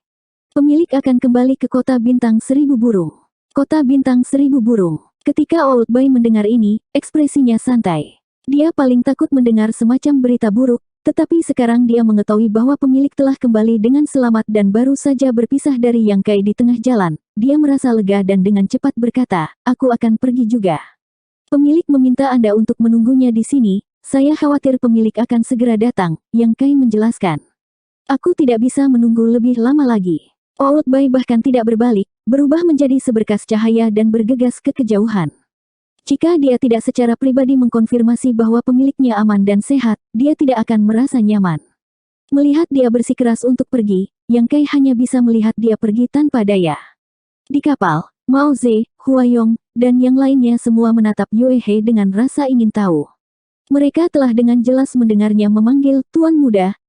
Pemilik akan kembali ke kota bintang 1000 burung." Kota bintang 1000 burung. Ketika Old Bai mendengar ini, ekspresinya santai. Dia paling takut mendengar semacam berita buruk, tetapi sekarang dia mengetahui bahwa pemilik telah kembali dengan selamat dan baru saja berpisah dari Yang Kai di tengah jalan. Dia merasa lega dan dengan cepat berkata, "Aku akan pergi juga. Pemilik meminta Anda untuk menunggunya di sini, saya khawatir pemilik akan segera datang," Yang Kai menjelaskan. "Aku tidak bisa menunggu lebih lama lagi." Old Bai bahkan tidak berbalik, berubah menjadi seberkas cahaya dan bergegas ke kejauhan. Jika dia tidak secara pribadi mengkonfirmasi bahwa pemiliknya aman dan sehat, dia tidak akan merasa nyaman. Melihat dia bersikeras untuk pergi, Yang Kai hanya bisa melihat dia pergi tanpa daya. Di kapal, Mao Ze, Hua Yong, dan yang lainnya semua menatap Yue He dengan rasa ingin tahu. Mereka telah dengan jelas mendengarnya memanggil Tuan Muda,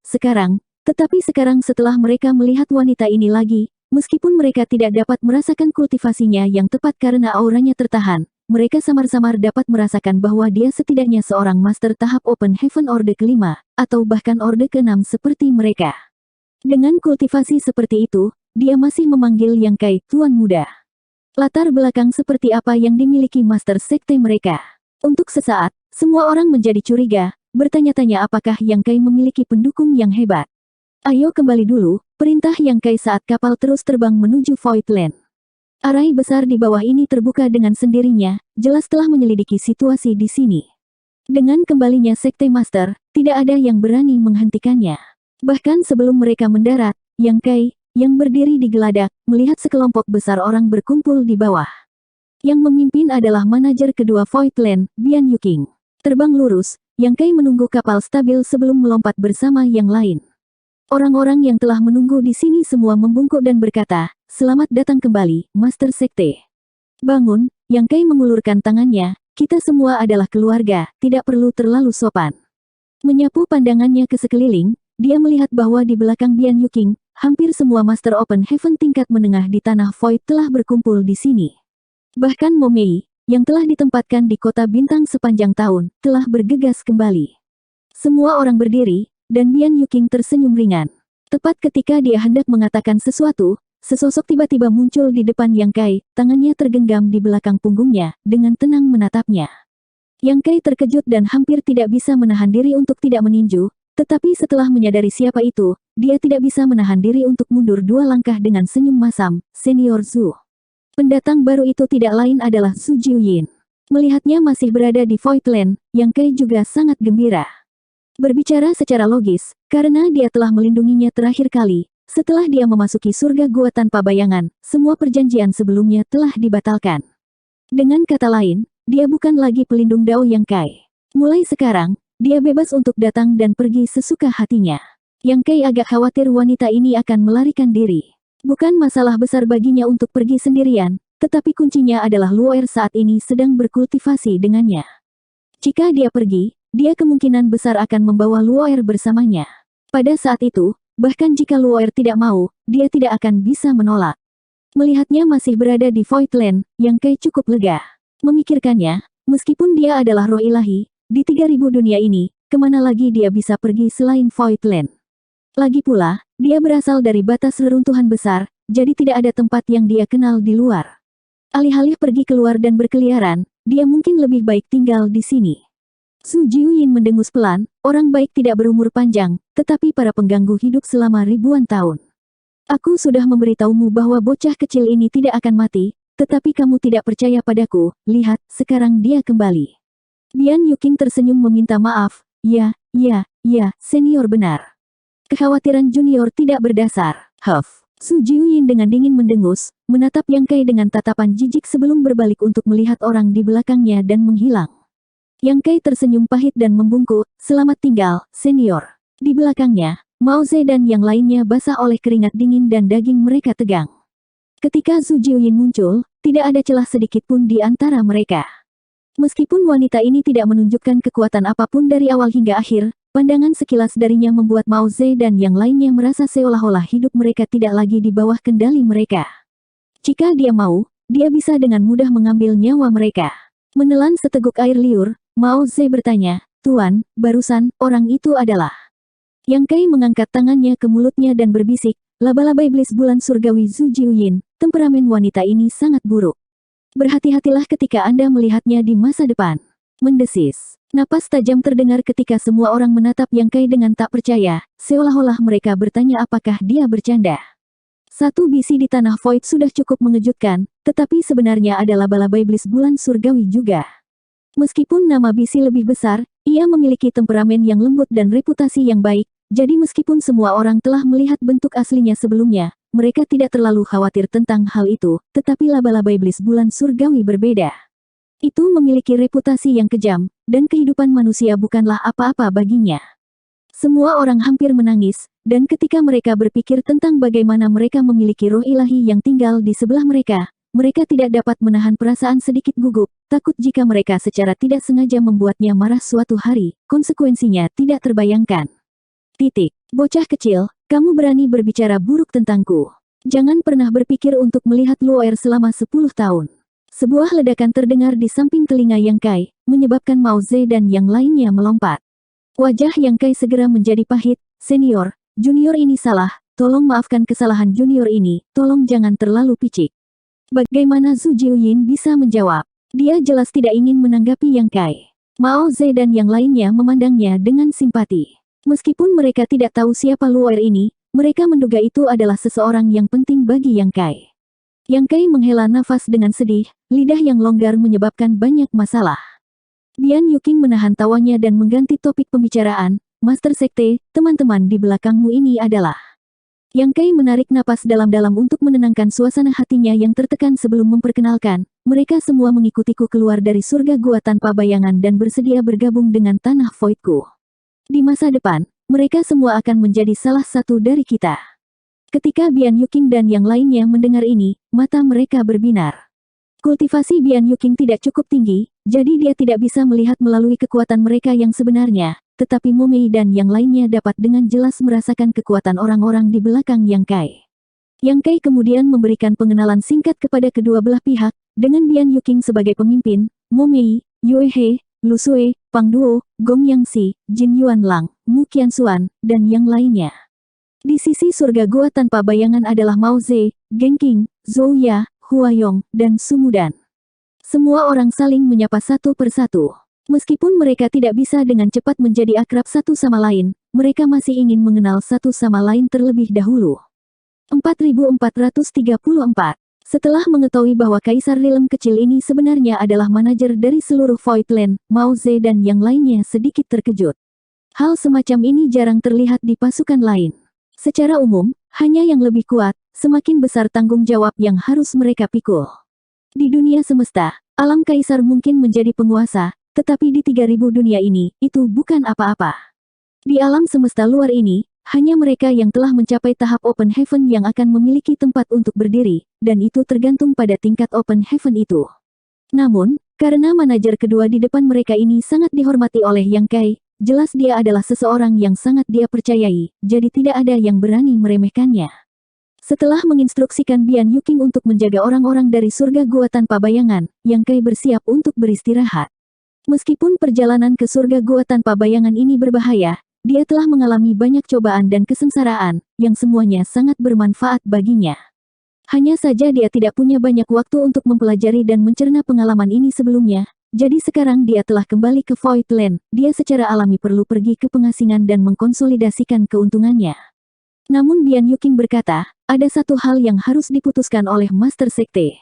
tetapi sekarang setelah mereka melihat wanita ini lagi, meskipun mereka tidak dapat merasakan kultivasinya yang tepat karena auranya tertahan, mereka samar-samar dapat merasakan bahwa dia setidaknya seorang master tahap Open Heaven Orde ke-5, atau bahkan Orde ke-6 seperti mereka. Dengan kultivasi seperti itu, dia masih memanggil Yang Kai Tuan Muda. Latar belakang seperti apa yang dimiliki master sekte mereka? Untuk sesaat, semua orang menjadi curiga, bertanya-tanya apakah Yang Kai memiliki pendukung yang hebat. Ayo kembali dulu, perintah Yang Kai saat kapal terus terbang menuju Voidland. Arai besar di bawah ini terbuka dengan sendirinya, jelas telah menyelidiki situasi di sini. Dengan kembalinya Sekte Master, tidak ada yang berani menghentikannya. Bahkan sebelum mereka mendarat, Yang Kai, yang berdiri di geladak, melihat sekelompok besar orang berkumpul di bawah. Yang memimpin adalah manajer kedua Voidland, Bian Yuking. Terbang lurus, Yang Kai menunggu kapal stabil sebelum melompat bersama yang lain. Orang-orang yang telah menunggu di sini semua membungkuk dan berkata, "Selamat datang kembali, Master Sekte." "Bangun," Yang Kai mengulurkan tangannya, "kita semua adalah keluarga, tidak perlu terlalu sopan." Menyapu pandangannya ke sekeliling, dia melihat bahwa di belakang Bian Yuking, hampir semua Master Open Heaven tingkat menengah di Tanah Void telah berkumpul di sini. Bahkan Momei, yang telah ditempatkan di kota bintang sepanjang tahun, telah bergegas kembali. Semua orang berdiri, dan Bian Yuking tersenyum ringan. Tepat ketika dia hendak mengatakan sesuatu, sesosok tiba-tiba muncul di depan Yang Kai, tangannya tergenggam di belakang punggungnya, dengan tenang menatapnya. Yang Kai terkejut dan hampir tidak bisa menahan diri untuk tidak meninju, tetapi setelah menyadari siapa itu, dia tidak bisa menahan diri untuk mundur 2 langkah dengan senyum masam, "Senior Zhu." Pendatang baru itu tidak lain adalah Zhu Jiuyin. Melihatnya masih berada di Voidland, Yang Kai juga sangat gembira. Berbicara secara logis, karena dia telah melindunginya terakhir kali, setelah dia memasuki surga gua tanpa bayangan, semua perjanjian sebelumnya telah dibatalkan. Dengan kata lain, dia bukan lagi pelindung Dao Yang Kai. Mulai sekarang, dia bebas untuk datang dan pergi sesuka hatinya. Yang Kai agak khawatir wanita ini akan melarikan diri. Bukan masalah besar baginya untuk pergi sendirian, tetapi kuncinya adalah Luo'er saat ini sedang berkultivasi dengannya. Jika dia pergi, dia kemungkinan besar akan membawa Luo'er bersamanya. Pada saat itu, bahkan jika Luo'er tidak mau, dia tidak akan bisa menolak. Melihatnya masih berada di Voidland, Yang Kai cukup lega. Memikirkannya, meskipun dia adalah roh ilahi, di 3000 dunia ini, kemana lagi dia bisa pergi selain Voidland? Lagi pula, dia berasal dari batas reruntuhan besar, jadi tidak ada tempat yang dia kenal di luar. Alih-alih pergi keluar dan berkeliaran, dia mungkin lebih baik tinggal di sini. Zhu Jiuyin mendengus pelan, orang baik tidak berumur panjang, tetapi para pengganggu hidup selama ribuan tahun. Aku sudah memberitahumu bahwa bocah kecil ini tidak akan mati, tetapi kamu tidak percaya padaku, lihat, sekarang dia kembali. Bian Yuking tersenyum meminta maaf, ya, senior benar. Kekhawatiran junior tidak berdasar, Huff. Zhu Jiuyin dengan dingin mendengus, menatap Yang Kai dengan tatapan jijik sebelum berbalik untuk melihat orang di belakangnya dan menghilang. Yang Kai tersenyum pahit dan membungkuk, "Selamat tinggal, senior." Di belakangnya, Mao Ze dan yang lainnya basah oleh keringat dingin dan daging mereka tegang. Ketika Zhu Jiuyin muncul, tidak ada celah sedikit pun di antara mereka. Meskipun wanita ini tidak menunjukkan kekuatan apapun dari awal hingga akhir, pandangan sekilas darinya membuat Mao Ze dan yang lainnya merasa seolah-olah hidup mereka tidak lagi di bawah kendali mereka. Jika dia mau, dia bisa dengan mudah mengambil nyawa mereka. Menelan seteguk air liur, Mao Ze bertanya, "Tuan, barusan, orang itu adalah..." Yang Kai mengangkat tangannya ke mulutnya dan berbisik, "Laba-laba iblis bulan surgawi Zhu Jiuyin, temperamen wanita ini sangat buruk. Berhati-hatilah ketika Anda melihatnya di masa depan." Mendesis. Napas tajam terdengar ketika semua orang menatap Yang Kai dengan tak percaya, seolah-olah mereka bertanya apakah dia bercanda. Satu bisi di Tanah Void sudah cukup mengejutkan, tetapi sebenarnya ada laba-laba iblis bulan surgawi juga. Meskipun nama bisi lebih besar, ia memiliki temperamen yang lembut dan reputasi yang baik, jadi meskipun semua orang telah melihat bentuk aslinya sebelumnya, mereka tidak terlalu khawatir tentang hal itu, tetapi laba-laba iblis bulan surgawi berbeda. Itu memiliki reputasi yang kejam, dan kehidupan manusia bukanlah apa-apa baginya. Semua orang hampir menangis, dan ketika mereka berpikir tentang bagaimana mereka memiliki roh ilahi yang tinggal di sebelah mereka, mereka tidak dapat menahan perasaan sedikit gugup, takut jika mereka secara tidak sengaja membuatnya marah suatu hari, konsekuensinya tidak terbayangkan. Bocah kecil, kamu berani berbicara buruk tentangku. Jangan pernah berpikir untuk melihat Luo'er selama 10 tahun. Sebuah ledakan terdengar di samping telinga Yang Kai, menyebabkan Mao Ze dan yang lainnya melompat. Wajah Yang Kai segera menjadi pahit, "Senior, junior ini salah, tolong maafkan kesalahan junior ini, tolong jangan terlalu picik." Bagaimana Zhu Jiuyin bisa menjawab? Dia jelas tidak ingin menanggapi Yang Kai. Mao Ze dan yang lainnya memandangnya dengan simpati. Meskipun mereka tidak tahu siapa Luoer ini, mereka menduga itu adalah seseorang yang penting bagi Yang Kai. Yang Kai menghela nafas dengan sedih, lidah yang longgar menyebabkan banyak masalah. Bian Yuking menahan tawanya dan mengganti topik pembicaraan, Master Sekte, teman-teman di belakangmu ini adalah... Yang Kai menarik napas dalam-dalam untuk menenangkan suasana hatinya yang tertekan sebelum memperkenalkan, mereka semua mengikutiku keluar dari surga gua tanpa bayangan dan bersedia bergabung dengan tanah voidku. Di masa depan, mereka semua akan menjadi salah satu dari kita. Ketika Bian Yuking dan yang lainnya mendengar ini, mata mereka berbinar. Kultivasi Bian Yuking tidak cukup tinggi, jadi dia tidak bisa melihat melalui kekuatan mereka yang sebenarnya, tetapi Momei dan yang lainnya dapat dengan jelas merasakan kekuatan orang-orang di belakang Yang Kai. Yang Kai kemudian memberikan pengenalan singkat kepada kedua belah pihak, dengan Bian Yuking sebagai pemimpin, Momei, Yue He, Lu Sui, Pang Duo, Gong Yangxi, Jin Yuan Lang, Mu Qianxuan, dan yang lainnya. Di sisi surga gua tanpa bayangan adalah Mao Ze, Geng Qing, Zhou Ya, Hua Yong, dan Sumudan. Semua orang saling menyapa satu persatu. Meskipun mereka tidak bisa dengan cepat menjadi akrab satu sama lain, mereka masih ingin mengenal satu sama lain terlebih dahulu. 4434. Setelah mengetahui bahwa Kaisar Realm kecil ini sebenarnya adalah manajer dari seluruh Voidland, Mao Ze dan yang lainnya sedikit terkejut. Hal semacam ini jarang terlihat di pasukan lain. Secara umum, hanya yang lebih kuat, semakin besar tanggung jawab yang harus mereka pikul. Di dunia semesta, alam Kaisar mungkin menjadi penguasa, tetapi di 3000 dunia ini, itu bukan apa-apa. Di alam semesta luar ini, hanya mereka yang telah mencapai tahap Open Heaven yang akan memiliki tempat untuk berdiri, dan itu tergantung pada tingkat Open Heaven itu. Namun, karena manajer kedua di depan mereka ini sangat dihormati oleh Yang Kai, jelas dia adalah seseorang yang sangat dia percayai, jadi tidak ada yang berani meremehkannya. Setelah menginstruksikan Bian Yuking untuk menjaga orang-orang dari surga gua tanpa bayangan, Yang Kai bersiap untuk beristirahat. Meskipun perjalanan ke surga gua tanpa bayangan ini berbahaya, dia telah mengalami banyak cobaan dan kesengsaraan, yang semuanya sangat bermanfaat baginya. Hanya saja dia tidak punya banyak waktu untuk mempelajari dan mencerna pengalaman ini sebelumnya, jadi sekarang dia telah kembali ke Voidland, dia secara alami perlu pergi ke pengasingan dan mengkonsolidasikan keuntungannya. Namun Bian Yuking berkata, ada satu hal yang harus diputuskan oleh Master Sekte.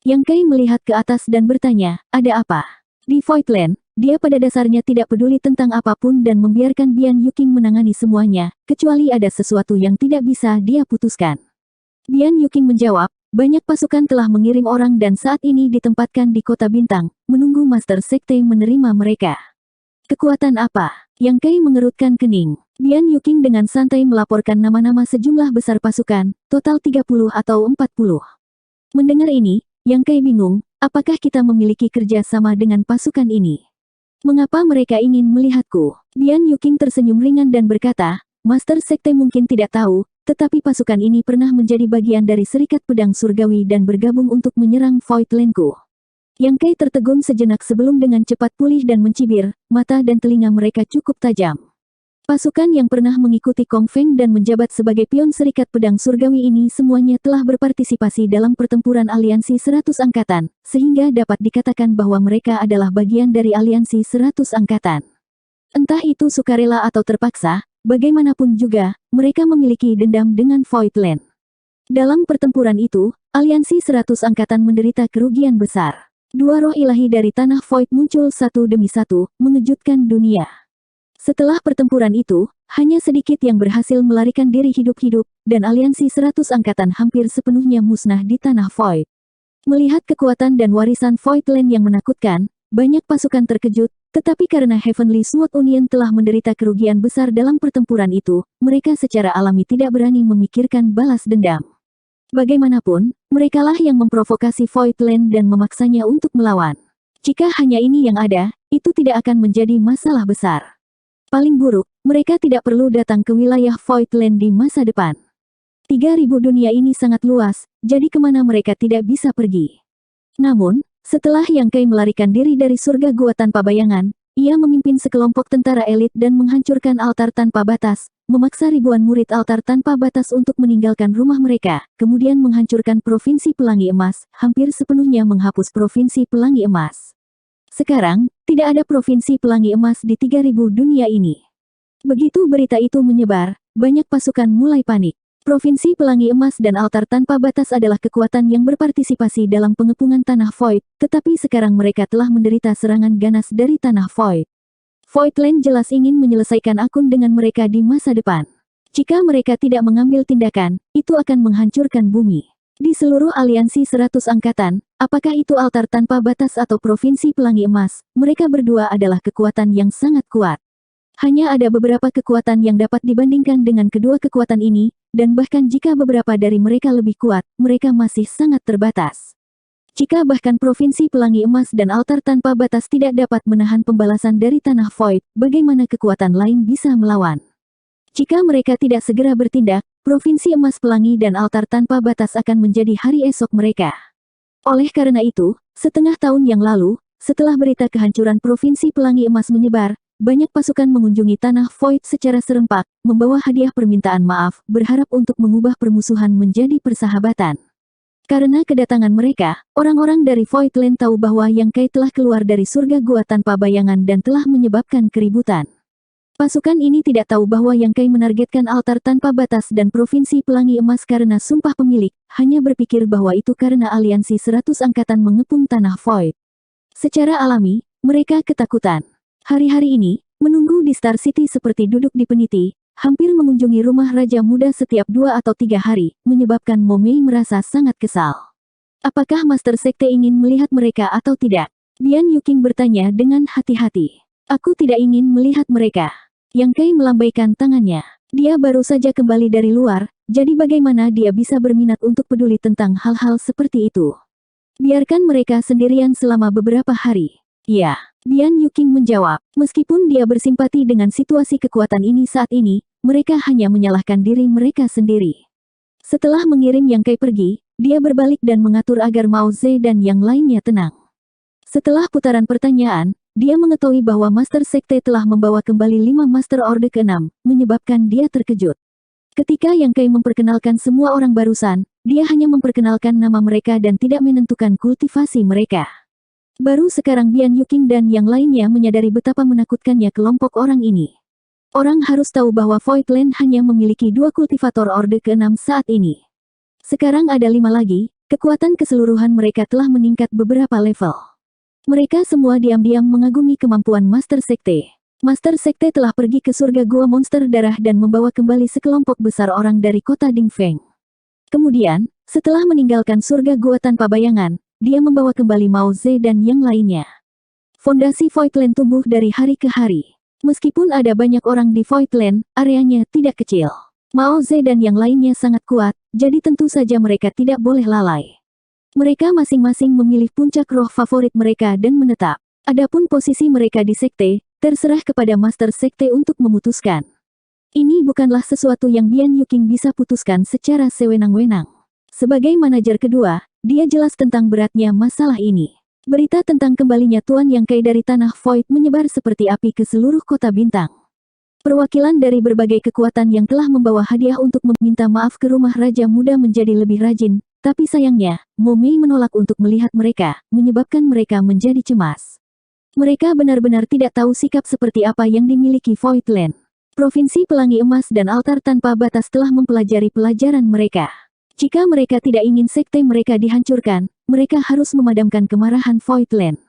Yang Kai melihat ke atas dan bertanya, ada apa? Di Voidland, dia pada dasarnya tidak peduli tentang apapun dan membiarkan Bian Yuking menangani semuanya, kecuali ada sesuatu yang tidak bisa dia putuskan. Bian Yuking menjawab, banyak pasukan telah mengirim orang dan saat ini ditempatkan di Kota Bintang, menunggu Master Sekte menerima mereka. Kekuatan apa? Yang Kai mengerutkan kening. Bian Yuking dengan santai melaporkan nama-nama sejumlah besar pasukan, total 30 atau 40. Mendengar ini, Yang Kai bingung, apakah kita memiliki kerja sama dengan pasukan ini? Mengapa mereka ingin melihatku? Bian Yuking tersenyum ringan dan berkata, Master Sekte mungkin tidak tahu, tetapi pasukan ini pernah menjadi bagian dari Serikat Pedang Surgawi dan bergabung untuk menyerang Voidlandku. Yang Kai tertegun sejenak sebelum dengan cepat pulih dan mencibir, mata dan telinga mereka cukup tajam. Pasukan yang pernah mengikuti Kong Feng dan menjabat sebagai pion Serikat Pedang Surgawi ini semuanya telah berpartisipasi dalam pertempuran aliansi 100 angkatan, sehingga dapat dikatakan bahwa mereka adalah bagian dari aliansi 100 angkatan. Entah itu sukarela atau terpaksa, bagaimanapun juga, mereka memiliki dendam dengan Voidland. Dalam pertempuran itu, aliansi 100 angkatan menderita kerugian besar. Dua roh ilahi dari tanah Void muncul satu demi satu, mengejutkan dunia. Setelah pertempuran itu, hanya sedikit yang berhasil melarikan diri hidup-hidup, dan aliansi 100 angkatan hampir sepenuhnya musnah di tanah Void. Melihat kekuatan dan warisan Voidland yang menakutkan, banyak pasukan terkejut, tetapi karena Heavenly Sword Union telah menderita kerugian besar dalam pertempuran itu, mereka secara alami tidak berani memikirkan balas dendam. Bagaimanapun, merekalah yang memprovokasi Voidland dan memaksanya untuk melawan. Jika hanya ini yang ada, itu tidak akan menjadi masalah besar. Paling buruk, mereka tidak perlu datang ke wilayah Voidland di masa depan. 3000 dunia ini sangat luas, jadi kemana mereka tidak bisa pergi. Namun, setelah Yang Kai melarikan diri dari surga gua tanpa bayangan, ia memimpin sekelompok tentara elit dan menghancurkan altar tanpa batas, memaksa ribuan murid altar tanpa batas untuk meninggalkan rumah mereka, kemudian menghancurkan Provinsi Pelangi Emas, hampir sepenuhnya menghapus Provinsi Pelangi Emas. Sekarang, tidak ada Provinsi Pelangi Emas di 3000 dunia ini. Begitu berita itu menyebar, banyak pasukan mulai panik. Provinsi Pelangi Emas dan Altar Tanpa Batas adalah kekuatan yang berpartisipasi dalam pengepungan tanah Void, tetapi sekarang mereka telah menderita serangan ganas dari tanah Void. Voidland jelas ingin menyelesaikan akun dengan mereka di masa depan. Jika mereka tidak mengambil tindakan, itu akan menghancurkan bumi. Di seluruh aliansi 100 angkatan, apakah itu Altar Tanpa Batas atau Provinsi Pelangi Emas, mereka berdua adalah kekuatan yang sangat kuat. Hanya ada beberapa kekuatan yang dapat dibandingkan dengan kedua kekuatan ini, dan bahkan jika beberapa dari mereka lebih kuat, mereka masih sangat terbatas. Jika bahkan Provinsi Pelangi Emas dan Altar Tanpa Batas tidak dapat menahan pembalasan dari Tanah Void, bagaimana kekuatan lain bisa melawan? Jika mereka tidak segera bertindak, Provinsi Emas Pelangi dan Altar Tanpa Batas akan menjadi hari esok mereka. Oleh karena itu, setengah tahun yang lalu, setelah berita kehancuran Provinsi Pelangi Emas menyebar, banyak pasukan mengunjungi Tanah Void secara serempak, membawa hadiah permintaan maaf, berharap untuk mengubah permusuhan menjadi persahabatan. Karena kedatangan mereka, orang-orang dari Voidland tahu bahwa Yang Kai telah keluar dari surga gua tanpa bayangan dan telah menyebabkan keributan. Pasukan ini tidak tahu bahwa Yang Kai menargetkan Altar Tanpa Batas dan Provinsi Pelangi Emas karena sumpah pemilik, hanya berpikir bahwa itu karena aliansi 100 angkatan mengepung Tanah Void. Secara alami, mereka ketakutan. Hari-hari ini, menunggu di Star City seperti duduk di peniti, hampir mengunjungi rumah Raja Muda setiap 2 atau 3 hari, menyebabkan Momei merasa sangat kesal. Apakah Master Sekte ingin melihat mereka atau tidak? Bian Yuking bertanya dengan hati-hati. Aku tidak ingin melihat mereka. Yang Kai melambaikan tangannya. Dia baru saja kembali dari luar, jadi bagaimana dia bisa berminat untuk peduli tentang hal-hal seperti itu? Biarkan mereka sendirian selama beberapa hari. Ya. Bian Yuking menjawab, meskipun dia bersimpati dengan situasi kekuatan ini saat ini, mereka hanya menyalahkan diri mereka sendiri. Setelah mengirim Yang Kai pergi, dia berbalik dan mengatur agar Mao Ze dan yang lainnya tenang. Setelah putaran pertanyaan, dia mengetahui bahwa Master Sekte telah membawa kembali 5 Master Orde ke-6, menyebabkan dia terkejut. Ketika Yang Kai memperkenalkan semua orang barusan, dia hanya memperkenalkan nama mereka dan tidak menentukan kultivasi mereka. Baru sekarang Bian Yuking dan yang lainnya menyadari betapa menakutkannya kelompok orang ini. Orang harus tahu bahwa Voidland hanya memiliki 2 kultivator Orde ke-6 saat ini. Sekarang ada 5 lagi, kekuatan keseluruhan mereka telah meningkat beberapa level. Mereka semua diam-diam mengagumi kemampuan Master Sekte. Master Sekte telah pergi ke surga gua monster darah dan membawa kembali sekelompok besar orang dari kota Dingfeng. Kemudian, setelah meninggalkan surga gua tanpa bayangan, dia membawa kembali Mao Ze dan yang lainnya. Fondasi Voidland tumbuh dari hari ke hari. Meskipun ada banyak orang di Voidland, areanya tidak kecil. Mao Ze dan yang lainnya sangat kuat, jadi tentu saja mereka tidak boleh lalai. Mereka masing-masing memilih puncak roh favorit mereka dan menetap. Adapun posisi mereka di sekte, terserah kepada Master Sekte untuk memutuskan. Ini bukanlah sesuatu yang Bian Yuking bisa putuskan secara sewenang-wenang. Sebagai manajer kedua, dia jelas tentang beratnya masalah ini. Berita tentang kembalinya Tuan Yang Kai dari Tanah Void menyebar seperti api ke seluruh kota bintang. Perwakilan dari berbagai kekuatan yang telah membawa hadiah untuk meminta maaf ke rumah Raja Muda menjadi lebih rajin, tapi sayangnya, Momei menolak untuk melihat mereka, menyebabkan mereka menjadi cemas. Mereka benar-benar tidak tahu sikap seperti apa yang dimiliki Voidland. Provinsi Pelangi Emas dan Altar Tanpa Batas telah mempelajari pelajaran mereka. Jika mereka tidak ingin sekte mereka dihancurkan, mereka harus memadamkan kemarahan Voidland.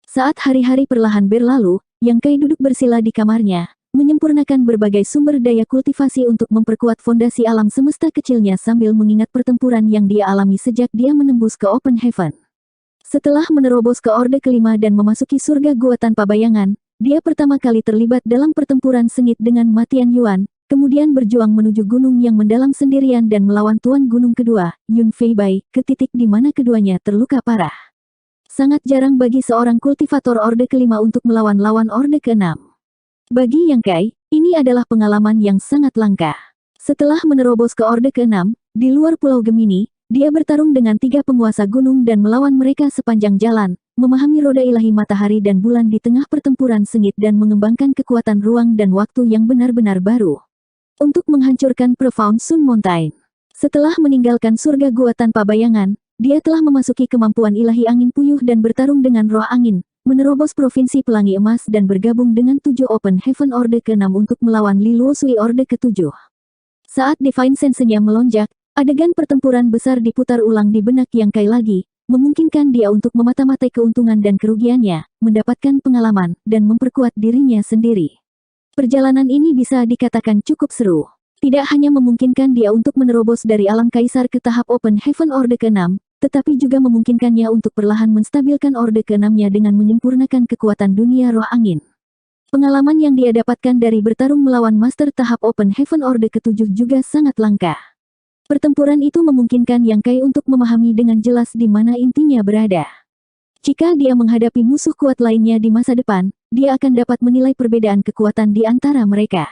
Saat hari-hari perlahan berlalu, Yang Kai duduk bersila di kamarnya, menyempurnakan berbagai sumber daya kultivasi untuk memperkuat fondasi alam semesta kecilnya sambil mengingat pertempuran yang dia alami sejak dia menembus ke Open Heaven. Setelah menerobos ke Orde kelima dan memasuki surga gua tanpa bayangan, dia pertama kali terlibat dalam pertempuran sengit dengan Matian Yuan, kemudian berjuang menuju gunung yang mendalam sendirian dan melawan Tuan Gunung kedua, Yun Fei Bai, ke titik di mana keduanya terluka parah. Sangat jarang bagi seorang kultivator Orde kelima untuk melawan lawan Orde keenam. Bagi Yang Kai, ini adalah pengalaman yang sangat langka. Setelah menerobos ke Orde keenam, di luar Pulau Gemini, dia bertarung dengan 3 penguasa gunung dan melawan mereka sepanjang jalan, memahami roda ilahi matahari dan bulan di tengah pertempuran sengit dan mengembangkan kekuatan ruang dan waktu yang benar-benar baru. Untuk menghancurkan Profound Sun Mountain. Setelah meninggalkan surga gua tanpa bayangan, dia telah memasuki kemampuan ilahi angin puyuh dan bertarung dengan roh angin, menerobos Provinsi Pelangi Emas dan bergabung dengan 7 Open Heaven Orde ke-6 untuk melawan Li Luosui Orde ke-7. Saat Divine Sense-nya melonjak, adegan pertempuran besar diputar ulang di benak Yang Kai lagi, memungkinkan dia untuk memata-matai keuntungan dan kerugiannya, mendapatkan pengalaman, dan memperkuat dirinya sendiri. Perjalanan ini bisa dikatakan cukup seru. Tidak hanya memungkinkan dia untuk menerobos dari alam kaisar ke tahap Open Heaven Orde ke-6, tetapi juga memungkinkannya untuk perlahan menstabilkan Orde ke-6-nya dengan menyempurnakan kekuatan dunia roh angin. Pengalaman yang dia dapatkan dari bertarung melawan Master tahap Open Heaven Orde ke-7 juga sangat langka. Pertempuran itu memungkinkan Yang Kai untuk memahami dengan jelas di mana intinya berada. Jika dia menghadapi musuh kuat lainnya di masa depan, dia akan dapat menilai perbedaan kekuatan di antara mereka.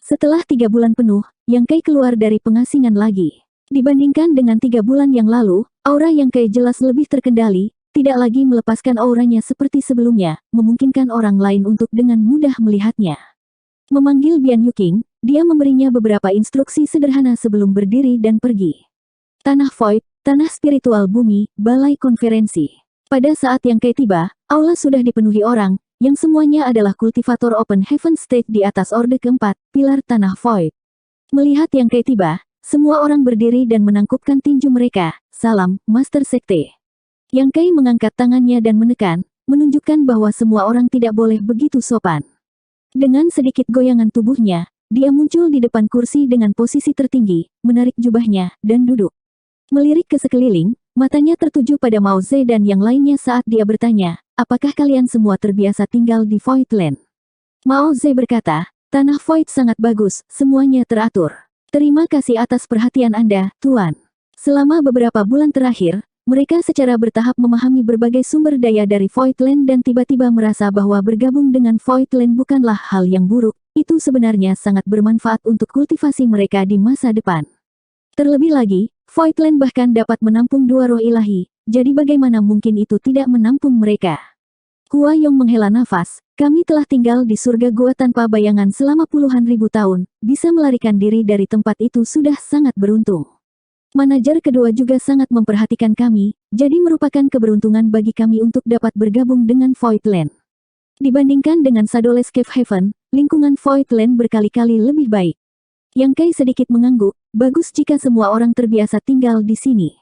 Setelah 3 bulan penuh, Yang Kai keluar dari pengasingan lagi. Dibandingkan dengan 3 bulan yang lalu, aura Yang Kai jelas lebih terkendali, tidak lagi melepaskan auranya seperti sebelumnya, memungkinkan orang lain untuk dengan mudah melihatnya. Memanggil Bian Yuking, dia memberinya beberapa instruksi sederhana sebelum berdiri dan pergi. Tanah Void, tanah spiritual bumi, balai konferensi. Pada saat Yang Kai tiba, aula sudah dipenuhi orang, yang semuanya adalah kultivator Open Heaven Stage di atas Orde keempat, pilar Tanah Void. Melihat Yang Kai tiba, semua orang berdiri dan menangkupkan tinju mereka. Salam, Master Sekte. Yang Kai mengangkat tangannya dan menekan, menunjukkan bahwa semua orang tidak boleh begitu sopan. Dengan sedikit goyangan tubuhnya, dia muncul di depan kursi dengan posisi tertinggi, menarik jubahnya, dan duduk. Melirik ke sekeliling, matanya tertuju pada Mao Ze dan yang lainnya saat dia bertanya, apakah kalian semua terbiasa tinggal di Voidland? Mao Ze berkata, tanah Void sangat bagus, semuanya teratur. Terima kasih atas perhatian Anda, Tuan. Selama beberapa bulan terakhir, mereka secara bertahap memahami berbagai sumber daya dari Voidland dan tiba-tiba merasa bahwa bergabung dengan Voidland bukanlah hal yang buruk, itu sebenarnya sangat bermanfaat untuk kultivasi mereka di masa depan. Terlebih lagi, Voidland bahkan dapat menampung 2 roh ilahi, jadi bagaimana mungkin itu tidak menampung mereka? Hua Yong menghela nafas, kami telah tinggal di surga gua tanpa bayangan selama puluhan ribu tahun, bisa melarikan diri dari tempat itu sudah sangat beruntung. Manajer kedua juga sangat memperhatikan kami, jadi merupakan keberuntungan bagi kami untuk dapat bergabung dengan Voidland. Dibandingkan dengan Shadowless Cave Heaven, lingkungan Voidland berkali-kali lebih baik. Yang Kai sedikit mengangguk, bagus jika semua orang terbiasa tinggal di sini.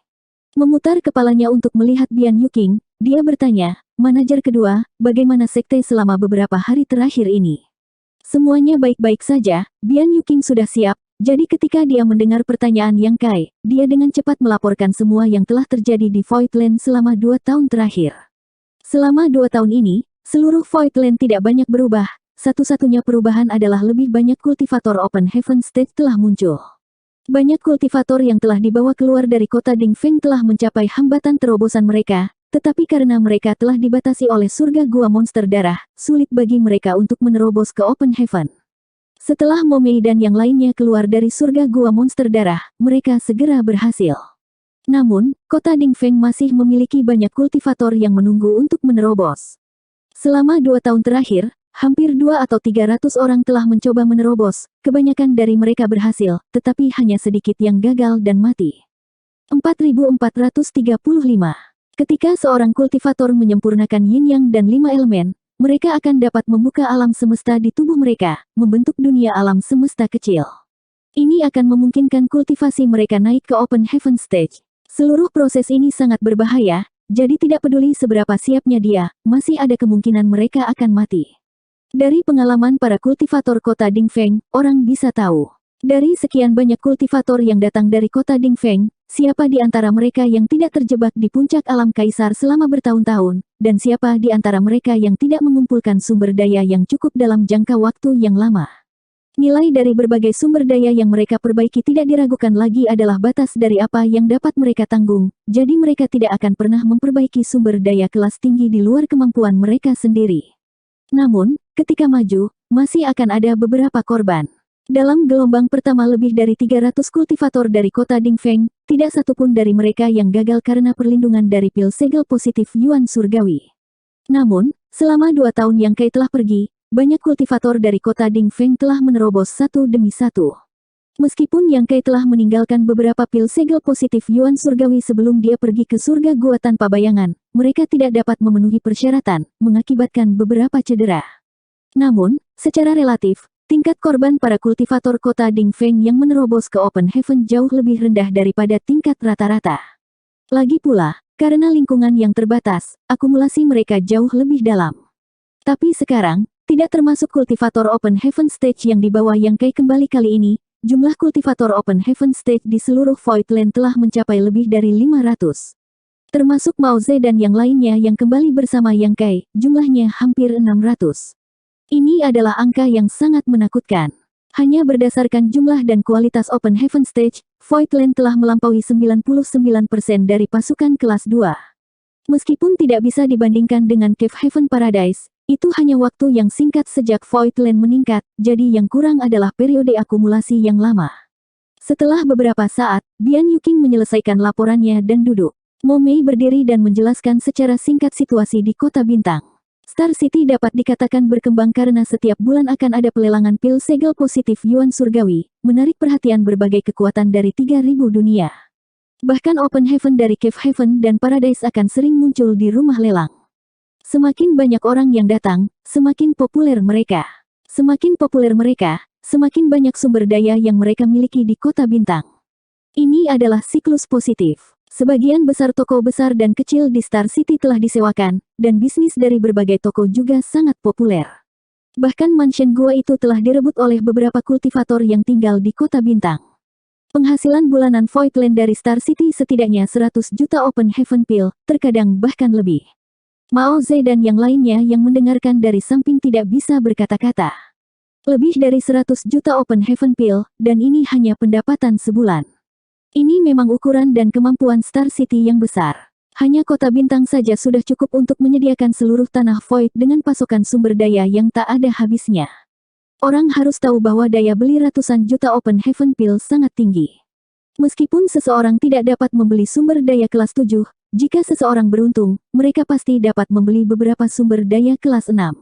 Memutar kepalanya untuk melihat Bian Yuking, dia bertanya, manajer kedua, bagaimana sekte selama beberapa hari terakhir ini? Semuanya baik-baik saja, Bian Yuking sudah siap, jadi ketika dia mendengar pertanyaan Yang Kai, dia dengan cepat melaporkan semua yang telah terjadi di Voidland selama 2 tahun terakhir. Selama 2 tahun ini, seluruh Voidland tidak banyak berubah, satu-satunya perubahan adalah lebih banyak kultivator Open Heaven Stage telah muncul. Banyak kultivator yang telah dibawa keluar dari kota Dingfeng telah mencapai hambatan terobosan mereka, tetapi karena mereka telah dibatasi oleh surga gua monster darah, sulit bagi mereka untuk menerobos ke Open Heaven. Setelah Momei dan yang lainnya keluar dari surga gua monster darah, mereka segera berhasil. Namun, kota Dingfeng masih memiliki banyak kultivator yang menunggu untuk menerobos. Selama 2 tahun terakhir, hampir 2 atau 300 orang telah mencoba menerobos, kebanyakan dari mereka berhasil, tetapi hanya sedikit yang gagal dan mati. 4435. Ketika seorang kultivator menyempurnakan yin yang dan 5 elemen, mereka akan dapat membuka alam semesta di tubuh mereka, membentuk dunia alam semesta kecil. Ini akan memungkinkan kultivasi mereka naik ke Open Heaven Stage. Seluruh proses ini sangat berbahaya, jadi tidak peduli seberapa siapnya dia, masih ada kemungkinan mereka akan mati. Dari pengalaman para kultivator kota Dingfeng, orang bisa tahu. Dari sekian banyak kultivator yang datang dari kota Dingfeng, siapa di antara mereka yang tidak terjebak di puncak alam kaisar selama bertahun-tahun, dan siapa di antara mereka yang tidak mengumpulkan sumber daya yang cukup dalam jangka waktu yang lama. Nilai dari berbagai sumber daya yang mereka perbaiki tidak diragukan lagi adalah batas dari apa yang dapat mereka tanggung, jadi mereka tidak akan pernah memperbaiki sumber daya kelas tinggi di luar kemampuan mereka sendiri. Namun, ketika maju, masih akan ada beberapa korban. Dalam gelombang pertama lebih dari 300 kultivator dari kota Dingfeng, tidak satupun dari mereka yang gagal karena perlindungan dari pil segel positif Yuan Surgawi. Namun, selama 2 tahun Yang Kai telah pergi, banyak kultivator dari kota Dingfeng telah menerobos satu demi satu. Meskipun Yang Kai telah meninggalkan beberapa pil segel positif Yuan Surgawi sebelum dia pergi ke surga gua tanpa bayangan, mereka tidak dapat memenuhi persyaratan, mengakibatkan beberapa cedera. Namun, secara relatif, tingkat korban para kultivator kota Dingfeng yang menerobos ke Open Heaven jauh lebih rendah daripada tingkat rata-rata. Lagi pula, karena lingkungan yang terbatas, akumulasi mereka jauh lebih dalam. Tapi sekarang, tidak termasuk kultivator Open Heaven Stage yang dibawa Yang Kai kembali kali ini, jumlah kultivator Open Heaven Stage di seluruh Voidland telah mencapai lebih dari 500. Termasuk Mao Ze dan yang lainnya yang kembali bersama Yang Kai, jumlahnya hampir 600. Ini adalah angka yang sangat menakutkan. Hanya berdasarkan jumlah dan kualitas Open Heaven Stage, Voidland telah melampaui 99% dari pasukan kelas 2. Meskipun tidak bisa dibandingkan dengan Cave Heaven Paradise, itu hanya waktu yang singkat sejak Voidland meningkat, jadi yang kurang adalah periode akumulasi yang lama. Setelah beberapa saat, Bian Yuking menyelesaikan laporannya dan duduk. Mo Mei berdiri dan menjelaskan secara singkat situasi di Kota Bintang. Star City dapat dikatakan berkembang karena setiap bulan akan ada pelelangan pil segel positif Yuan Surgawi, menarik perhatian berbagai kekuatan dari 3.000 dunia. Bahkan Open Heaven dari Cave Heaven dan Paradise akan sering muncul di rumah lelang. Semakin banyak orang yang datang, semakin populer mereka. Semakin populer mereka, semakin banyak sumber daya yang mereka miliki di Kota Bintang. Ini adalah siklus positif. Sebagian besar toko besar dan kecil di Star City telah disewakan, dan bisnis dari berbagai toko juga sangat populer. Bahkan mansion gua itu telah direbut oleh beberapa kultivator yang tinggal di Kota Bintang. Penghasilan bulanan Voidland dari Star City setidaknya 100 juta Open Heaven Pill, terkadang bahkan lebih. Mao Ze dan yang lainnya yang mendengarkan dari samping tidak bisa berkata-kata. Lebih dari 100 juta Open Heaven Pill, dan ini hanya pendapatan sebulan. Ini memang ukuran dan kemampuan Star City yang besar. Hanya Kota Bintang saja sudah cukup untuk menyediakan seluruh tanah Void dengan pasokan sumber daya yang tak ada habisnya. Orang harus tahu bahwa daya beli ratusan juta Open Heaven Pill sangat tinggi. Meskipun seseorang tidak dapat membeli sumber daya kelas 7, jika seseorang beruntung, mereka pasti dapat membeli beberapa sumber daya kelas 6.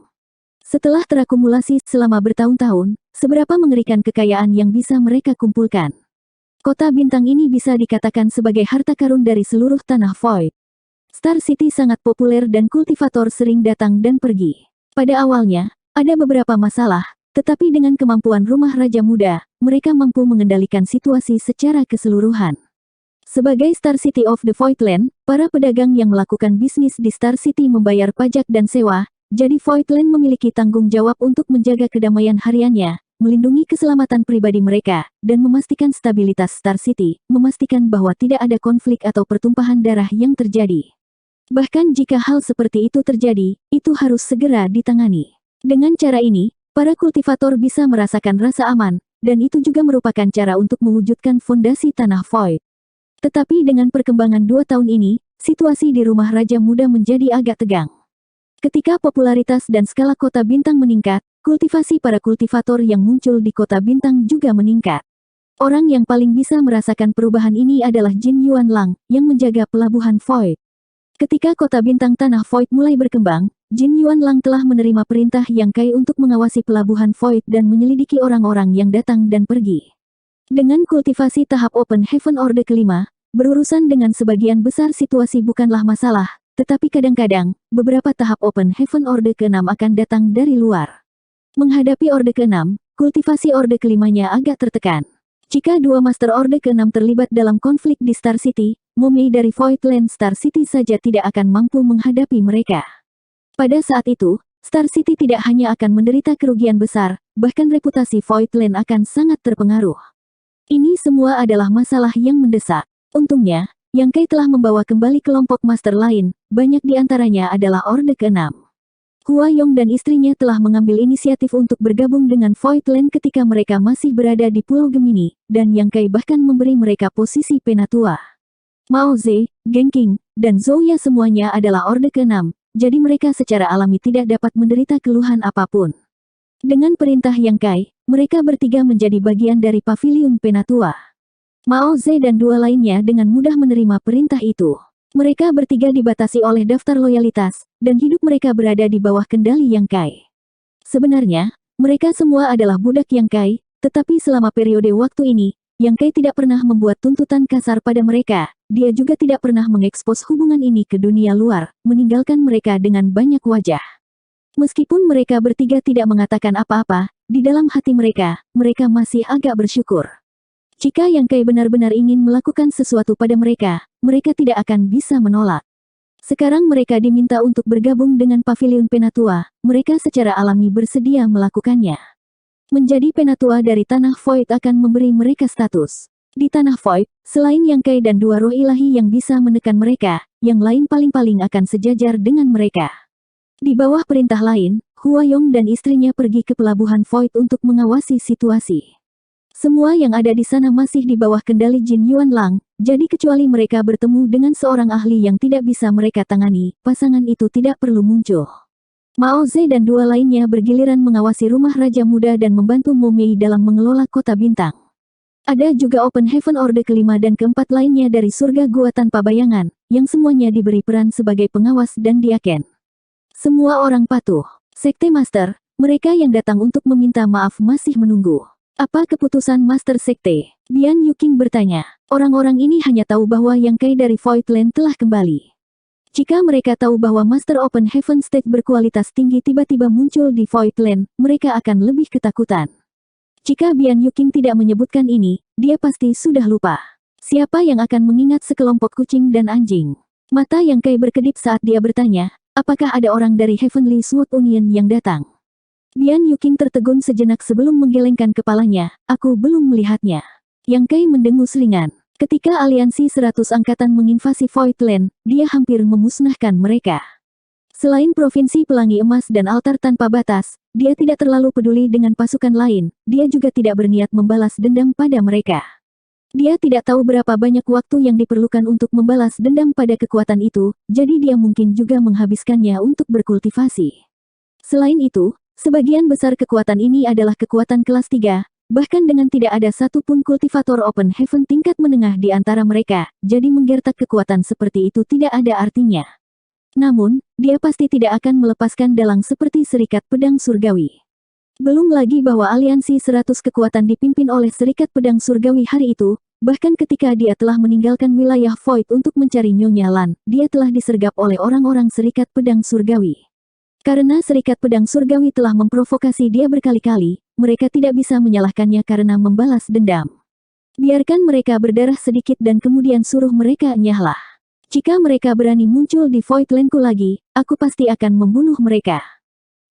Setelah terakumulasi selama bertahun-tahun, seberapa mengerikan kekayaan yang bisa mereka kumpulkan. Kota Bintang ini bisa dikatakan sebagai harta karun dari seluruh tanah Void. Star City sangat populer dan kultivator sering datang dan pergi. Pada awalnya, ada beberapa masalah, tetapi dengan kemampuan Rumah Raja Muda, mereka mampu mengendalikan situasi secara keseluruhan. Sebagai Star City of the Voidland, para pedagang yang melakukan bisnis di Star City membayar pajak dan sewa, jadi Voidland memiliki tanggung jawab untuk menjaga kedamaian hariannya, melindungi keselamatan pribadi mereka, dan memastikan stabilitas Star City, memastikan bahwa tidak ada konflik atau pertumpahan darah yang terjadi. Bahkan jika hal seperti itu terjadi, itu harus segera ditangani. Dengan cara ini, para kultivator bisa merasakan rasa aman, dan itu juga merupakan cara untuk mewujudkan fondasi tanah Void. Tetapi dengan perkembangan 2 tahun ini, situasi di Rumah Raja Muda menjadi agak tegang. Ketika popularitas dan skala Kota Bintang meningkat, kultivasi para kultivator yang muncul di Kota Bintang juga meningkat. Orang yang paling bisa merasakan perubahan ini adalah Jin Yuan Lang, yang menjaga pelabuhan Void. Ketika Kota Bintang Tanah Void mulai berkembang, Jin Yuan Lang telah menerima perintah Yang Kai untuk mengawasi pelabuhan Void dan menyelidiki orang-orang yang datang dan pergi. Dengan kultivasi tahap Open Heaven Orde kelima, berurusan dengan sebagian besar situasi bukanlah masalah, tetapi kadang-kadang, beberapa tahap Open Heaven Orde ke-6 akan datang dari luar. Menghadapi Orde ke-6, kultivasi Orde kelimanya agak tertekan. Jika 2 Master Orde ke-6 terlibat dalam konflik di Star City, Mo Mei dari Voidland Star City saja tidak akan mampu menghadapi mereka. Pada saat itu, Star City tidak hanya akan menderita kerugian besar, bahkan reputasi Voidland akan sangat terpengaruh. Ini semua adalah masalah yang mendesak. Untungnya, Yang Kai telah membawa kembali kelompok master lain, banyak di antaranya adalah Orde ke-6. Hua Yong dan istrinya telah mengambil inisiatif untuk bergabung dengan Voidland ketika mereka masih berada di Pulau Gemini, dan Yang Kai bahkan memberi mereka posisi penatua. Mao Ze, Genqing, dan Zouya semuanya adalah Orde ke-6, jadi mereka secara alami tidak dapat menderita keluhan apapun. Dengan perintah Yang Kai, mereka bertiga menjadi bagian dari paviliun penatua. Mao Ze dan 2 lainnya dengan mudah menerima perintah itu. Mereka bertiga dibatasi oleh daftar loyalitas, dan hidup mereka berada di bawah kendali Yang Kai. Sebenarnya, mereka semua adalah budak Yang Kai, tetapi selama periode waktu ini, Yang Kai tidak pernah membuat tuntutan kasar pada mereka, dia juga tidak pernah mengekspos hubungan ini ke dunia luar, meninggalkan mereka dengan banyak wajah. Meskipun mereka bertiga tidak mengatakan apa-apa, di dalam hati mereka masih agak bersyukur. Jika Yang Kai benar-benar ingin melakukan sesuatu pada mereka, mereka tidak akan bisa menolak. Sekarang mereka diminta untuk bergabung dengan Paviliun Penatua, mereka secara alami bersedia melakukannya. Menjadi Penatua dari Tanah Void akan memberi mereka status. Di Tanah Void, selain Yang Kai dan dua roh ilahi yang bisa menekan mereka, yang lain paling-paling akan sejajar dengan mereka. Di bawah perintah lain, Huayong dan istrinya pergi ke pelabuhan Void untuk mengawasi situasi. Semua yang ada di sana masih di bawah kendali Jin Yuan Lang, jadi kecuali mereka bertemu dengan seorang ahli yang tidak bisa mereka tangani, pasangan itu tidak perlu muncul. Mao Ze dan dua lainnya bergiliran mengawasi rumah Raja Muda dan membantu Mo Mei dalam mengelola kota bintang. Ada juga Open Heaven Orde kelima dan keempat lainnya dari surga gua tanpa bayangan, yang semuanya diberi peran sebagai pengawas dan diaken. Semua orang patuh. Sekte Master, mereka yang datang untuk meminta maaf masih menunggu. Apa keputusan Master Sekte? Bian Yuking bertanya. Orang-orang ini hanya tahu bahwa Yang Kai dari Voidland telah kembali. Jika mereka tahu bahwa Master Open Heaven State berkualitas tinggi tiba-tiba muncul di Voidland, mereka akan lebih ketakutan. Jika Bian Yuking tidak menyebutkan ini, dia pasti sudah lupa. Siapa yang akan mengingat sekelompok kucing dan anjing? Mata Yang Kai berkedip saat dia bertanya, apakah ada orang dari Heavenly Sword Union yang datang? Bian Yuking tertegun sejenak sebelum menggelengkan kepalanya, aku belum melihatnya. Yang Kai mendengus ringan. Ketika aliansi 100 angkatan menginvasi Voidland, dia hampir memusnahkan mereka. Selain Provinsi Pelangi Emas dan Altar Tanpa Batas, dia tidak terlalu peduli dengan pasukan lain, dia juga tidak berniat membalas dendam pada mereka. Dia tidak tahu berapa banyak waktu yang diperlukan untuk membalas dendam pada kekuatan itu, jadi dia mungkin juga menghabiskannya untuk berkultivasi. Selain itu, sebagian besar kekuatan ini adalah kekuatan kelas 3, bahkan dengan tidak ada satupun kultivator Open Heaven tingkat menengah di antara mereka, jadi menggertak kekuatan seperti itu tidak ada artinya. Namun, dia pasti tidak akan melepaskan dalang seperti Serikat Pedang Surgawi. Belum lagi bahwa aliansi 100 kekuatan dipimpin oleh Serikat Pedang Surgawi hari itu, bahkan ketika dia telah meninggalkan wilayah Void untuk mencari Nyonya Lan, dia telah disergap oleh orang-orang Serikat Pedang Surgawi. Karena Serikat Pedang Surgawi telah memprovokasi dia berkali-kali, mereka tidak bisa menyalahkannya karena membalas dendam. Biarkan mereka berdarah sedikit dan kemudian suruh mereka nyahlah. Jika mereka berani muncul di Voidlandku lagi, aku pasti akan membunuh mereka.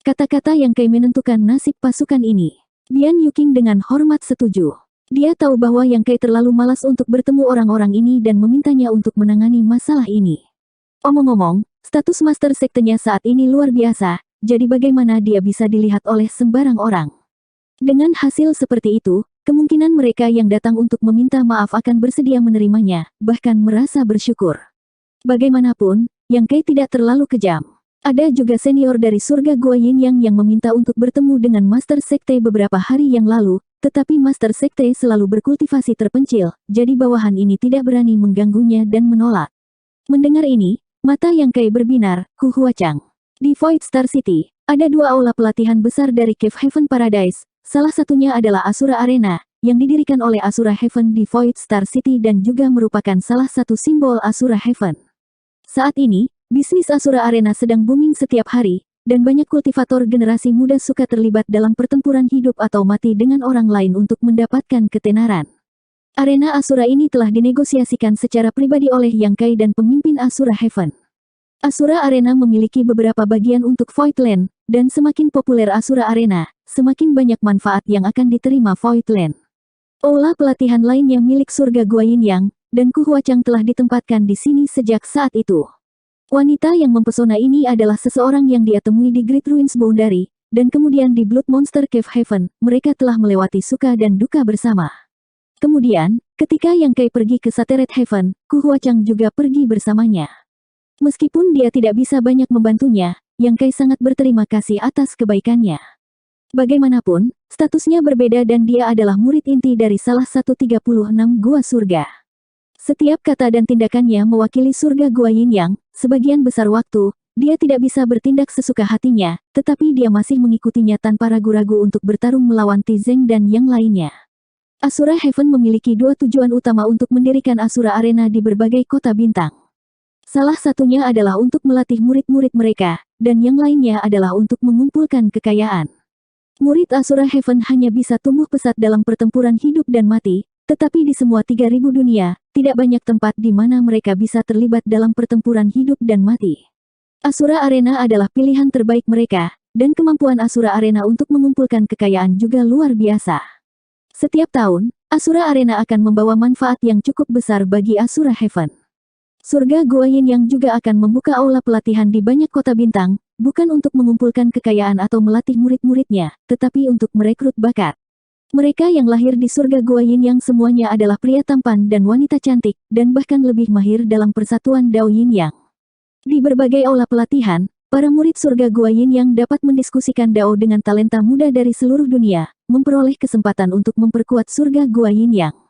Kata-kata Yang Kai menentukan nasib pasukan ini. Bian Yuking dengan hormat setuju. Dia tahu bahwa Yang Kai terlalu malas untuk bertemu orang-orang ini dan memintanya untuk menangani masalah ini. Omong-omong, status Master Sektenya saat ini luar biasa, jadi bagaimana dia bisa dilihat oleh sembarang orang? Dengan hasil seperti itu, kemungkinan mereka yang datang untuk meminta maaf akan bersedia menerimanya, bahkan merasa bersyukur. Bagaimanapun, Yang Kai tidak terlalu kejam. Ada juga senior dari surga Gua Yin yang meminta untuk bertemu dengan Master Sekte beberapa hari yang lalu, tetapi Master Sekte selalu berkultivasi terpencil, jadi bawahan ini tidak berani mengganggunya dan menolak. Mendengar ini, mata Yang Kai berbinar, Ku Huachang. Di Void Star City, ada dua aula pelatihan besar dari Cave Heaven Paradise, salah satunya adalah Asura Arena, yang didirikan oleh Asura Heaven di Void Star City dan juga merupakan salah satu simbol Asura Heaven. Saat ini, bisnis Asura Arena sedang booming setiap hari, dan banyak kultivator generasi muda suka terlibat dalam pertempuran hidup atau mati dengan orang lain untuk mendapatkan ketenaran. Arena Asura ini telah dinegosiasikan secara pribadi oleh Yang Kai dan pemimpin Asura Heaven. Asura Arena memiliki beberapa bagian untuk Voidland, dan semakin populer Asura Arena, semakin banyak manfaat yang akan diterima Voidland. Aula pelatihan lainnya milik surga Gua Yin Yang, dan Ku Huachang telah ditempatkan di sini sejak saat itu. Wanita yang mempesona ini adalah seseorang yang dia temui di Great Ruins Boundary, dan kemudian di Blood Monster Cave Heaven, mereka telah melewati suka dan duka bersama. Kemudian, ketika Yang Kai pergi ke Sateret Heaven, Ku Huachang juga pergi bersamanya. Meskipun dia tidak bisa banyak membantunya, Yang Kai sangat berterima kasih atas kebaikannya. Bagaimanapun, statusnya berbeda dan dia adalah murid inti dari salah satu 36 gua surga. Setiap kata dan tindakannya mewakili surga Gua Yin Yang, sebagian besar waktu, dia tidak bisa bertindak sesuka hatinya, tetapi dia masih mengikutinya tanpa ragu-ragu untuk bertarung melawan Tizeng dan yang lainnya. Asura Heaven memiliki dua tujuan utama untuk mendirikan Asura Arena di berbagai kota bintang. Salah satunya adalah untuk melatih murid-murid mereka, dan yang lainnya adalah untuk mengumpulkan kekayaan. Murid Asura Heaven hanya bisa tumbuh pesat dalam pertempuran hidup dan mati, tetapi di semua 3000 dunia, tidak banyak tempat di mana mereka bisa terlibat dalam pertempuran hidup dan mati. Asura Arena adalah pilihan terbaik mereka, dan kemampuan Asura Arena untuk mengumpulkan kekayaan juga luar biasa. Setiap tahun, Asura Arena akan membawa manfaat yang cukup besar bagi Asura Heaven. Surga Gua Yin yang juga akan membuka aula pelatihan di banyak kota bintang, bukan untuk mengumpulkan kekayaan atau melatih murid-muridnya, tetapi untuk merekrut bakat. Mereka yang lahir di surga Gua Yin yang semuanya adalah pria tampan dan wanita cantik, dan bahkan lebih mahir dalam persatuan Dao Yin Yang. Di berbagai aula pelatihan, para murid surga Gua Yin yang dapat mendiskusikan Dao dengan talenta muda dari seluruh dunia, memperoleh kesempatan untuk memperkuat surga Gua Yin Yang.